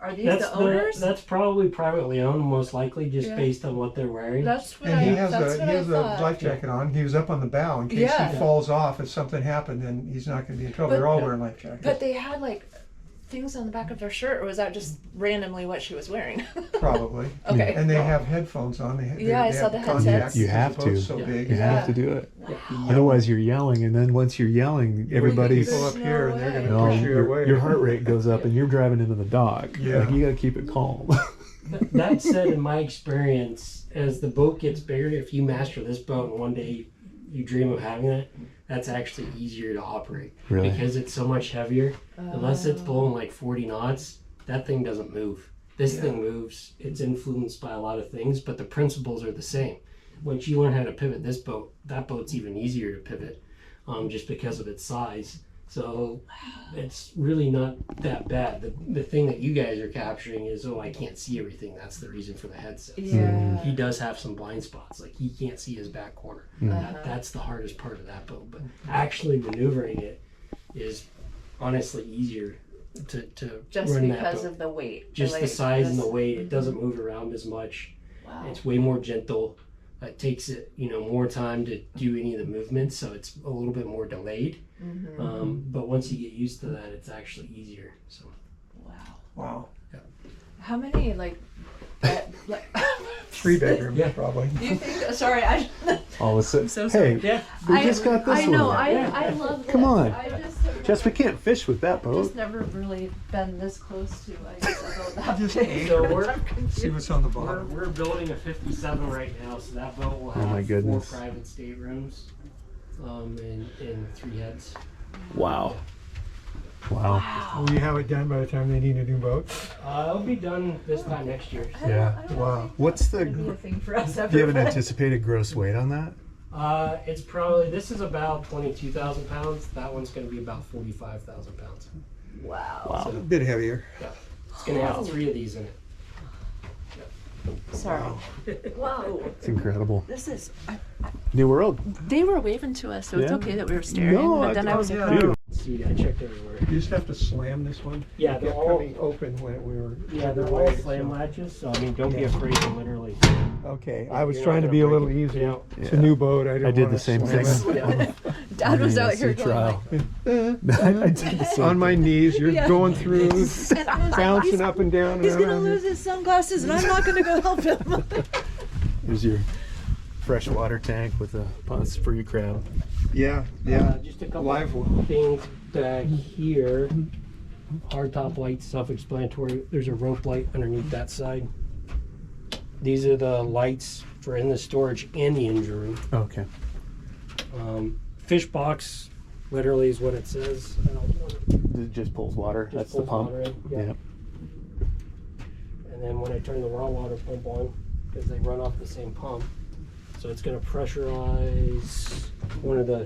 are these the owners? That's probably privately owned, most likely, just Yeah. based on what they're wearing. That's what And he I. has That's a what he I has a thought. life jacket on. He was up on the bow in case Yeah. he falls off. If something happened, then he's not going to be in trouble. But- They're all wearing life jackets. But they had like things on the back of their shirt, or was that just randomly what she was wearing? Probably. Okay. And they have headphones on. Yeah, I they saw have the contacts headsets. You because have the boat's to. So Yeah. big. You Yeah. have to do it. Wow. Otherwise, you're yelling, and then once you're yelling, everybody's. People up There's here, no and they're way. going to No, push you away. your heart rate goes up, and you're driving into the dock. Yeah. Like, you got to keep it calm. That said, in my experience, as the boat gets bigger, if you master this boat and one day you dream of having it, that's actually easier to operate. Really? Because it's so much heavier. Unless it's blowing like 40 knots, that thing doesn't move. This thing moves. It's influenced by a lot of things, but the principles are the same. Once you learn how to pivot this boat, that boat's even easier to pivot, just because of its size. So it's really not that bad. The thing that you guys are capturing is, oh, I can't see everything. That's the reason for the headset. Yeah. He does have some blind spots. Like, he can't see his back corner. That's the hardest part of that boat. But actually maneuvering it is honestly easier to Just run that because boat. of the weight. Just the like, size and the this- weight. It doesn't move around as much. Wow. It's way more gentle. It takes it, more time to do any of the movements, so it's a little bit more delayed. But once you get used to that, it's actually easier. So Wow. Wow. How many like 3 bedrooms, Yeah. probably. Do you think? Sorry, I. All of a sudden, so sorry. hey, yeah, we I just got this I know. one. I love this. Come on. I just have Jess, we can't fish with that boat. just never really been this close to I guess a boat that Just big. So we're- I'm confused. See what's on the we're, bottom. we're building a 57 right now, so that boat will have Oh my 4 goodness. private staterooms, and 3 heads. Wow. Wow. Wow. Will you have it done by the time they need a new boat? It'll be done this time next year. Yeah. I don't Wow. think What's the? it'd be a thing for us ever. Do you have an anticipated gross weight on that? It's probably, this is about 22,000 pounds. That one's going to be about 45,000 pounds. Wow. A bit heavier. It's going to have 3 of these in it. Sorry. Wow. It's incredible. This is. New world. They were waving to us, so it's Yeah. okay that we were staring. No, but then I was yeah, like, no. See, I checked everywhere. You just have to slam this one. Yeah, They're they're all, coming open when we were. they're all slam latches, so I mean, don't be afraid to literally. Okay, I was You're trying not to be a gonna little break it. easier. Yeah. It's a new boat. I I did the same thing. Dad was out here going trial. like, I did the same On my knees, you're Yeah. going through, and I was like, bouncing up and down. he's and gonna around. lose his sunglasses, and I'm not gonna go help him. Here's your freshwater tank with a ponds for your crab. Yeah, yeah. Just a couple Live one. things back here. Hardtop light, self-explanatory. There's a rope light underneath that side. These are the lights for in the storage and the engine room. Okay. Fish box, literally is what it says. I don't want to It just pulls water. just That's the pull pump. water in. Yeah. Yep. And then when I turn the raw water pump on, because they run off the same pump, so it's going to pressurize one of the,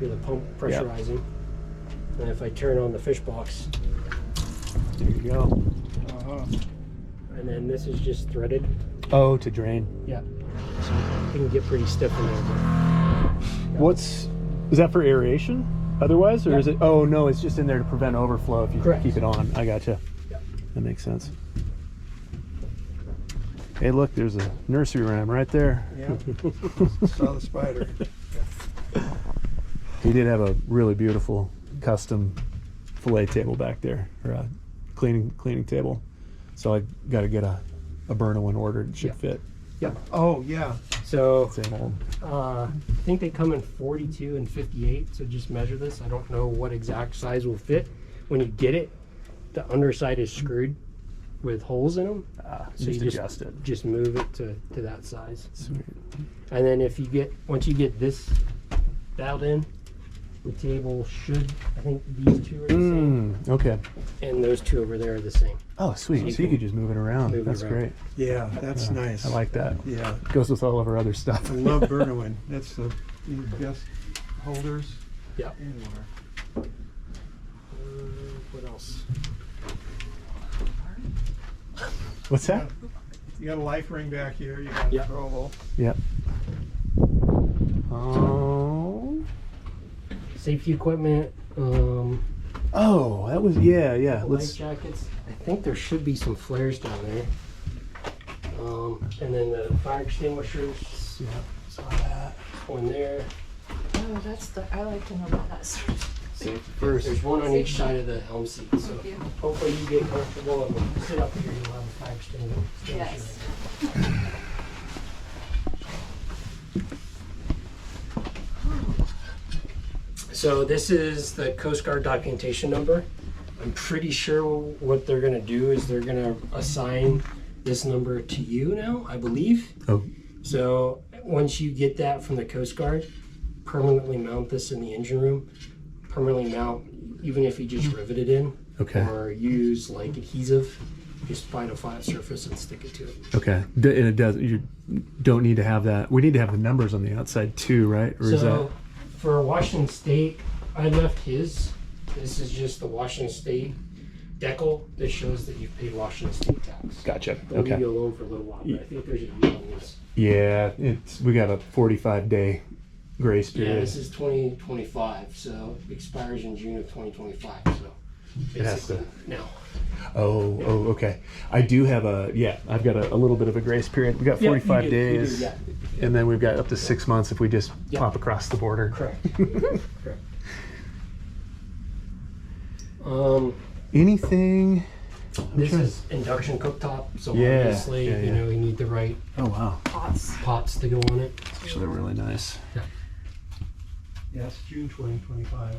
the pump pressurizing. And if I turn on the fish box, There you go. Uh-huh. and then this is just threaded. Oh, to drain. Yeah. So it can get pretty stiff in there. Is that for aeration otherwise, or Yeah. is it? Oh no, it's just in there to prevent overflow if you Correct. keep it on. I gotcha. Yeah. That makes sense. Hey, look, there's a nursery rhyme right there. Yeah. Saw the spider. He did have a really beautiful custom fillet table back there, or a cleaning table. So I got to get a burner one ordered. It should fit. Oh, yeah. So Same old. I think they come in 42 and 58. So just measure this. I don't know what exact size will fit. When you get it, the underside is screwed with holes in them. So Just you adjust it. Just move it to that size. Sweet. And then once you get this dialed in, the table should, I think these two are the same, Okay. and those two over there are the same. Oh, sweet. you So you can could just move it around. move it That's around. great. Yeah, that's Yeah, nice. I like that. Yeah. Goes with all of our other stuff. I love Bernowin. That's the best holders Yeah. anywhere. What else? What's that? You got a life ring back here. You got a Yeah. throwable. Yep. Oh. Safety equipment. Oh, that was yeah. Life Let's. jackets. I think there should be some flares down there. And then the fire extinguishers. Yeah. Saw that. One there. Oh, I like to know about that sort of Safety first. There's one on each side of the helm seat. So Thank you. hopefully you get comfortable and when you sit up here, you'll have a fire extinguisher. Yes. So this is the Coast Guard documentation number. I'm pretty sure what they're gonna do is they're gonna assign this number to you now, I believe. Oh. So once you get that from the Coast Guard, permanently mount this in the engine room. Permanently mount, even if you just rivet it in, Okay. or use like adhesive, just find a flat surface and stick it to it. Okay. And it does. You don't need to have that. We need to have the numbers on the outside too, right? Or is that? So for Washington State, I left his. This is just the Washington State decal that shows that you've paid Washington State tax. Gotcha. They'll leave Okay. you alone for a little while, but I think there's a deal on this. Yeah. We got a 45-day grace Yeah, period. this is 2025, so it expires in June of 2025. So It has basically now. Oh, okay. I do have I've got a little bit of a grace period. We got Yeah, you 45 do, days, yeah. and then we've got up to 6 months if we just Yeah. pop across the border. Correct. Correct. Anything? This is induction cooktop, so Yeah, obviously, yeah. you know, you need the right Oh, wow. pots. pots to go on it. Actually, really nice. Yes, June 2025.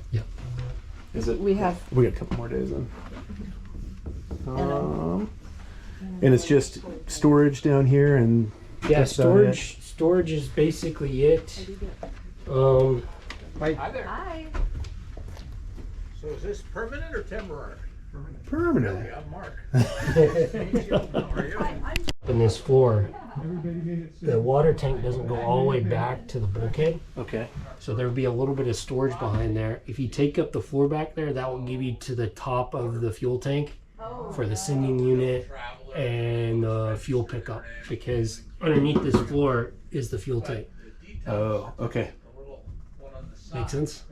Is it? We have We got a couple more days then. And, And it's just storage down here and Yeah, that's about it. storage is basically it. Um, Hi. So is this permanent or temporary? permanent. I'm Mark. in this floor, Everybody made it the water tank doesn't go all the way back to the bulkhead, Okay. so there would be a little bit of storage behind there. If you take up the floor back there, that will give you to the top of the fuel tank for the sending unit and fuel pickup, because underneath this floor is the fuel tank. Oh, okay. Make sense?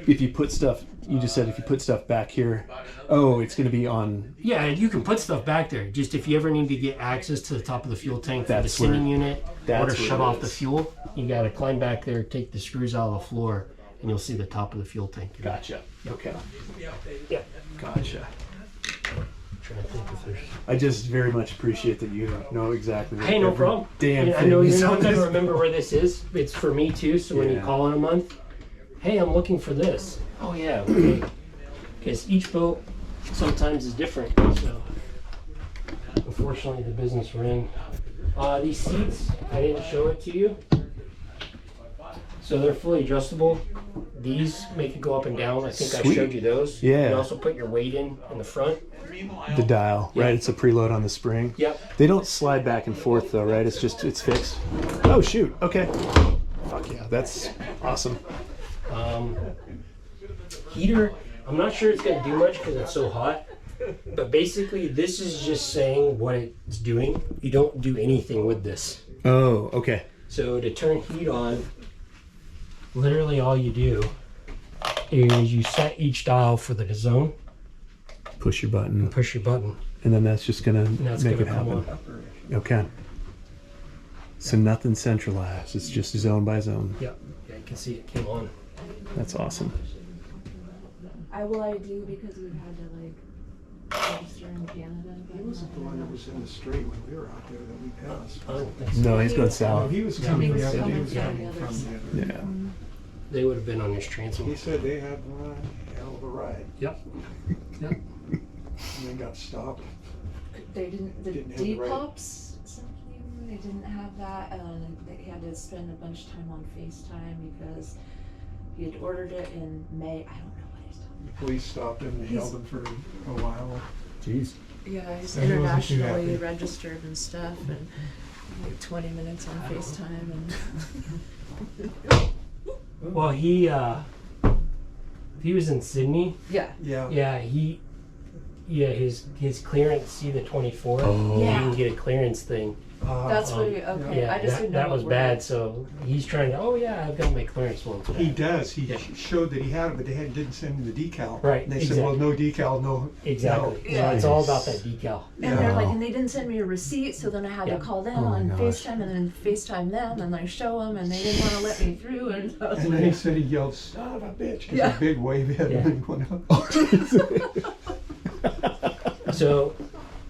If you put stuff, you just said if you put stuff back here, it's going to be on. Yeah, you can put stuff back there. Just if you ever need to get access to the top of the fuel tank for the That's where- sending unit or that's to where shut it off the is. fuel, you got to climb back there, take the screws out of the floor, and you'll see the top of the fuel tank. Gotcha. Okay. Yeah. Gotcha. Trying to think if there's. I just very much appreciate that you know exactly. What Hey, no every problem. Damn. I know thing you're is not on going to this. remember where this is. It's for me too. So when you Yeah. call in a month, hey, I'm looking for this. Oh yeah, okay. Because each boat sometimes is different. So unfortunately, the business we're in. These seats, I didn't show it to you. So they're fully adjustable. These make it go up and down. I think Sweet. I showed you those. Yeah. You can also put your weight in the front. The dial, right? It's a preload on the spring. Yep. They don't slide back and forth though, right? It's fixed. Oh shoot. Okay. Fuck yeah, that's awesome. heater, I'm not sure it's gonna do much because it's so hot. But basically, this is just saying what it's doing. You don't do anything with this. Oh, okay. So to turn heat on, literally all you do is you set each dial for the zone, Push your button, push your button, and then that's just gonna and that's make gonna it come happen. on. Okay. So nothing centralized. It's just zone by zone. Yeah, you can see it came on. That's awesome. I do because we've had to like register in Canada. He wasn't the one that was in the street when we were out there that we passed. I don't think so. No, he's going Oh, south. he was coming was the other, he coming was from coming the from other the other. Yeah. They would have been on this He transom. said they had one hell of a ride. Yep. Yep. And they got stopped. They didn't, the Didn't have the right- Depop's something, they didn't have that, and they had to spend a bunch of time on FaceTime because he had ordered it in May. I don't know what he's talking The police stopped him and held him for a while. Jeez. about. Yeah, he's And he wasn't too internationally happy. registered and stuff, and like 20 minutes on FaceTime, and Well, he was in Sydney. yeah. Yeah. Yeah, his clearance, see the 24. Oh. He Yeah. didn't get a clearance thing. That's what he, okay, Yeah, I just didn't know that what was word. bad. So he's trying to. Oh yeah, I've got my clearance one. for He that." does. He Yeah. showed that he had it, but they didn't send him the decal. Right, And they said, well, no decal, no. Exactly. No. Yeah. So it's all about that decal. And they're like, Wow. and they didn't send me a receipt, so then I had Yeah. to call them Oh my on gosh. FaceTime and then FaceTime them and like show them, and they didn't want to let me through. And I was And then he like, said he yelled, son of a bitch, because Yeah. a big wave hit him Yeah. and he went up. So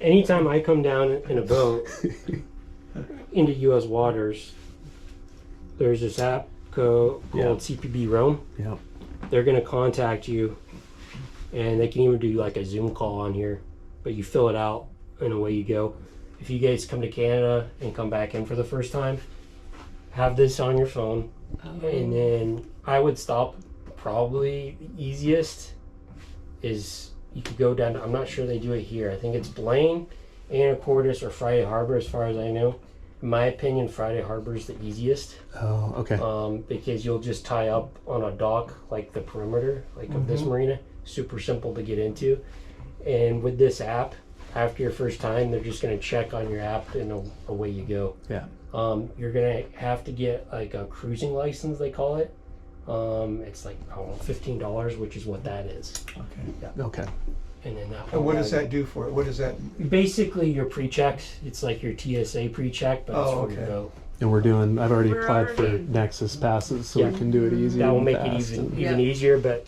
anytime I come down in a boat into U.S. waters, there's this app called CPB Roam. Yeah. They're going to contact you, and they can even do like a Zoom call on here, but you fill it out and away you go. If you guys come to Canada and come back in for the first time, have this on your phone, and then I would stop. Probably the easiest is you could go down to, I'm not sure they do it here. I think it's Blaine, Anacortes, or Friday Harbor, as far as I know. In my opinion, Friday Harbor is the easiest. Oh, okay. Because you'll just tie up on a dock like the perimeter of this marina. Super simple to get into. And with this app, after your first time, they're just going to check on your app and away you go. Yeah. You're going to have to get like a cruising license, they call it. It's like, I don't know, $15, which is what that is. Okay. Okay. And then that And what one- does that do for it? What does that? Basically, you're pre-checked. It's like your TSA pre-check, but it's Oh, for your okay. boat. And I've already We're applied for already- Nexus passes so Yeah. we can do it easy. That will and make it fast even and- Yeah. easier, but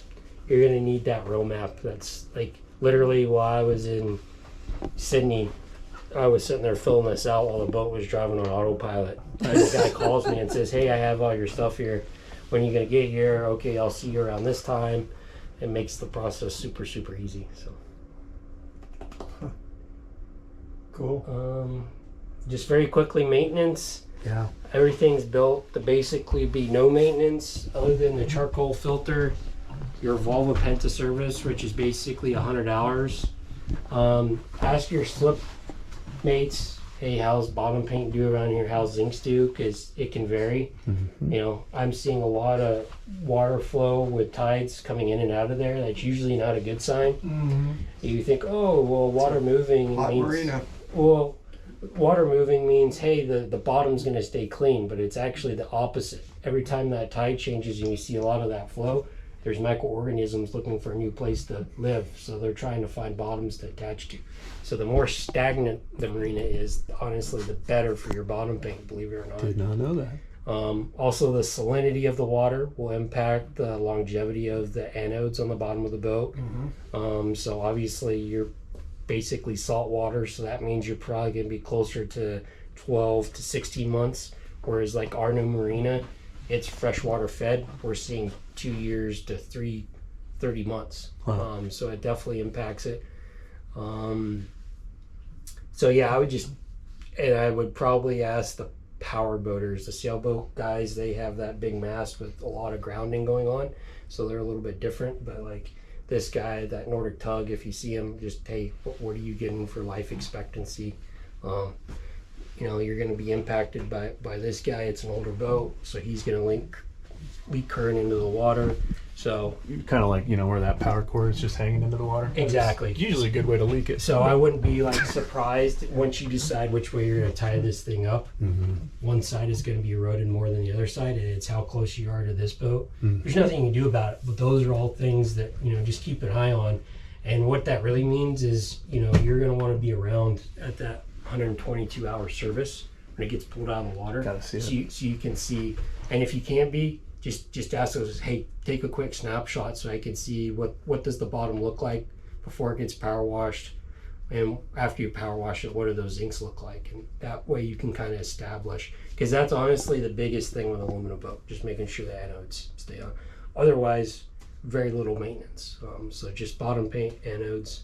you're gonna need that roam app. That's like literally while I was in Sydney, I was sitting there filling this out while the boat was driving on autopilot. And the guy calls me and says, "Hey, I have all your stuff here. When are you gonna get here? Okay, I'll see you around this time." It makes the process super easy. So Cool. just very quickly, maintenance. Yeah. Everything's built to basically be no maintenance other than the charcoal filter, your Volvo Penta service, which is basically $100. Ask your slip mates, hey, how's bottom paint do around here? How's zincs do? Because it can vary. Mhm. You know, I'm seeing a lot of water flow with tides coming in and out of there. That's usually not a good sign. Mm-hmm. You think, oh, well, water moving Hot means... marina. Well, water moving means, hey, the bottom's going to stay clean, but it's actually the opposite. Every time that tide changes and you see a lot of that flow, there's microorganisms looking for a new place to live, so they're trying to find bottoms to attach to. So the more stagnant the marina is, honestly, the better for your bottom paint, believe it or not. Did not know that. Also, the salinity of the water will impact the longevity of the anodes on the bottom of the boat. So obviously, you're basically salt water, so that means you're probably going to be closer to 12 to 16 months, whereas like our new marina, it's freshwater fed. We're seeing 2 years to 30 months. Wow. So it definitely impacts it. So yeah, I would probably ask the power boaters, the sailboat guys, they have that big mast with a lot of grounding going on, so they're a little bit different. But like this guy, that Nordic Tug, if you see him, just, hey, what are you getting for life expectancy? You know, you're going to be impacted by this guy. It's an older boat, so he's going to leak current into the water. So Kind of like, where that power cord is just hanging into the water. exactly. It's usually a good way to leak it. So I wouldn't be like surprised once you decide which way you're going to tie this thing up. Mm-hmm. One side is going to be eroded more than the other side, and it's how close you are to this boat. Mm. There's nothing you can do about it, but those are all things that just keep an eye on. And what that really means is you're going to want to be around at that 122-hour service when it gets pulled out of the water. Gotta see it. So you can see, and if you can't be, just ask us, hey, take a quick snapshot so I can see what does the bottom look like before it gets power washed, and after you power wash it, what do those inks look like? And that way you can kind of establish, because that's honestly the biggest thing with an aluminum boat, just making sure the anodes stay on. Otherwise, very little maintenance. So just bottom paint, anodes.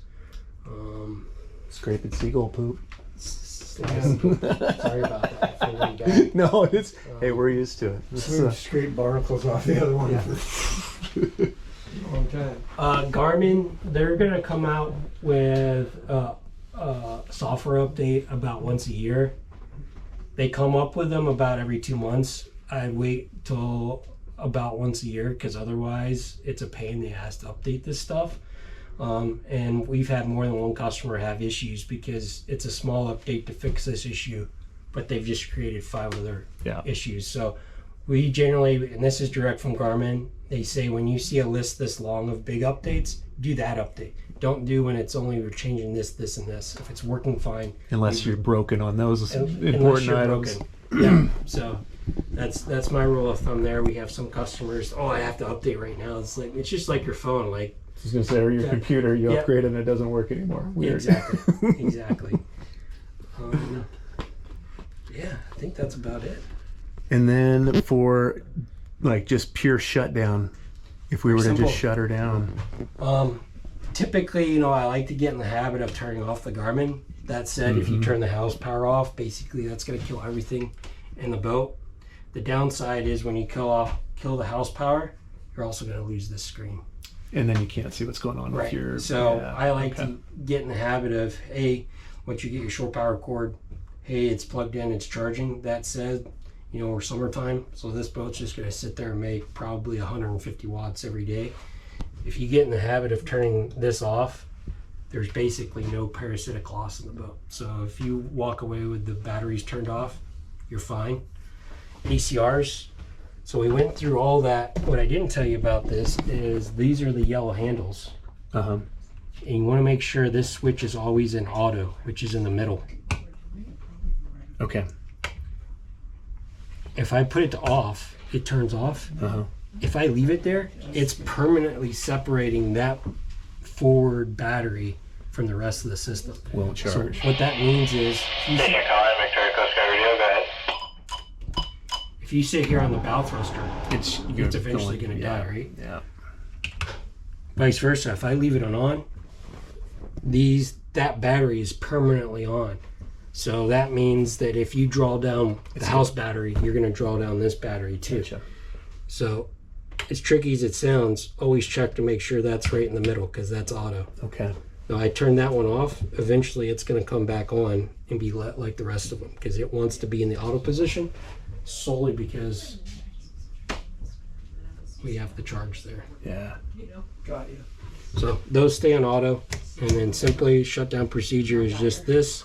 Scraping seagull poop. Sorry about that. I feel really bad. No, it's hey, we're used to it. This is We've a- scraped barnacles off the other one Yeah. for a long time. Garmin, they're gonna come out with a software update about once a year. They come up with them about every 2 months. I'd wait till about once a year, because otherwise it's a pain in the ass to update this stuff. And we've had more than one customer have issues because it's a small update to fix this issue, but they've just created 5 other issues. So we generally, and this is direct from Garmin, they say when you see a list this long of big updates, do that update. Don't do when it's only we're changing this, this, and this. If it's working fine, unless you're broken on those unless important you're items. broken. Yeah. So that's my rule of thumb there. We have some customers, I have to update right now. It's just like your phone, like. I was gonna say, or your computer, you upgrade and it doesn't work anymore. Weird. Exactly. Yeah, I think that's about it. And then for like just pure shutdown, if we were to Simple. just shut her down. Typically, I like to get in the habit of turning off the Garmin. That said, if you turn the house power off, basically that's going to kill everything in the boat. The downside is when you kill the house power, you're also going to lose this screen. And then you can't see what's going on with your. So yeah, I like to get in the habit of, hey, once you get your shore power cord, hey, it's plugged in, it's charging. That said, we're summertime, so this boat's just going to sit there and make probably 150 watts every day. If you get in the habit of turning this off, there's basically no parasitic loss in the boat. So if you walk away with the batteries turned off, you're fine. ACRs. So we went through all that. What I didn't tell you about this is these are the yellow handles. Uh-huh. And you want to make sure this switch is always in auto, which is in the middle. Okay. If I put it to off, it turns off. Uh-huh. If I leave it there, it's permanently separating that forward battery from the rest of the system. Won't charge. So what that means is if you sit here on the bow thruster, it's eventually going to die, right? Yeah. Vice versa. If I leave it on, that battery is permanently on. So that means that if you draw down the house battery, you're going to draw down this battery too. Gotcha. So as tricky as it sounds, always check to make sure that's right in the middle, because that's auto. Okay. Now I turn that one off, eventually it's going to come back on and be like the rest of them, because it wants to be in the auto position solely because we have the charge there. Yeah. Got you. So those stay on auto, and then simply shutdown procedure is just this.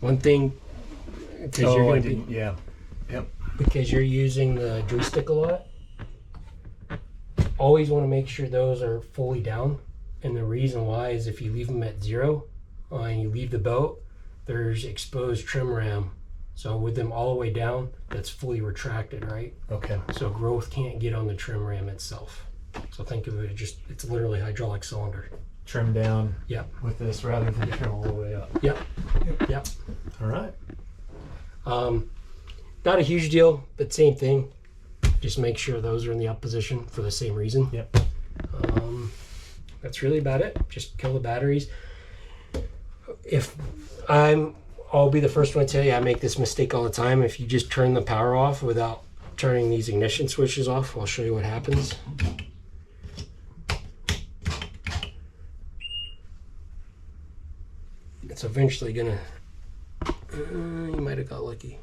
One thing, because you're going to be, Yeah. Yep. because you're using the joystick a lot, always want to make sure those are fully down. And the reason why is if you leave them at 0 and you leave the boat, there's exposed trim ram. So with them all the way down, that's fully retracted, right? Okay. So growth can't get on the trim ram itself. So think of it it's literally hydraulic cylinder. Trim down. Yep. With this rather than trim all the way up. Yep. All right. Not a huge deal, but same thing. Just make sure those are in the up position for the same reason. Yep. That's really about it. Just kill the batteries. I'll be the first one to tell you I make this mistake all the time. If you just turn the power off without turning these ignition switches off, I'll show you what happens. It's eventually gonna, you might have got lucky.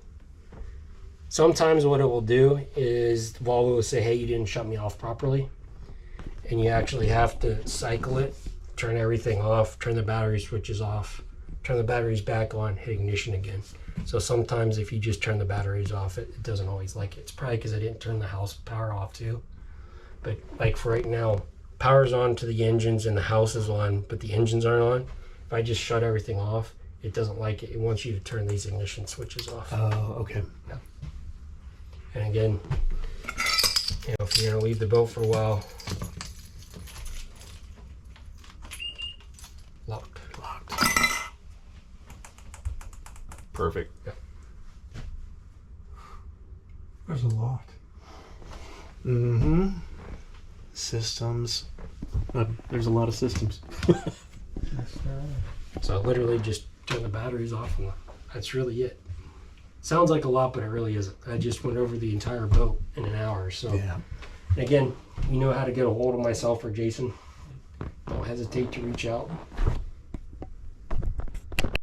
Sometimes what it will do is Volvo will say, hey, you didn't shut me off properly. And you actually have to cycle it, turn everything off, turn the battery switches off, turn the batteries back on, hit ignition again. So sometimes if you just turn the batteries off, it doesn't always like it. It's probably because I didn't turn the house power off too. But like for right now, power's on to the engines and the house is on, but the engines aren't on. If I just shut everything off, it doesn't like it. It wants you to turn these ignition switches off. Oh, okay. And again, if you're gonna leave the boat for a while, locked. Perfect. There's a lot. Mm-hmm. Systems. There's a lot of systems. So I literally just turn the batteries off, and that's really it. Sounds like a lot, but it really isn't. I just went over the entire boat in an hour. So, Yeah. and again, you know how to get a hold of myself or Jason. Don't hesitate to reach out.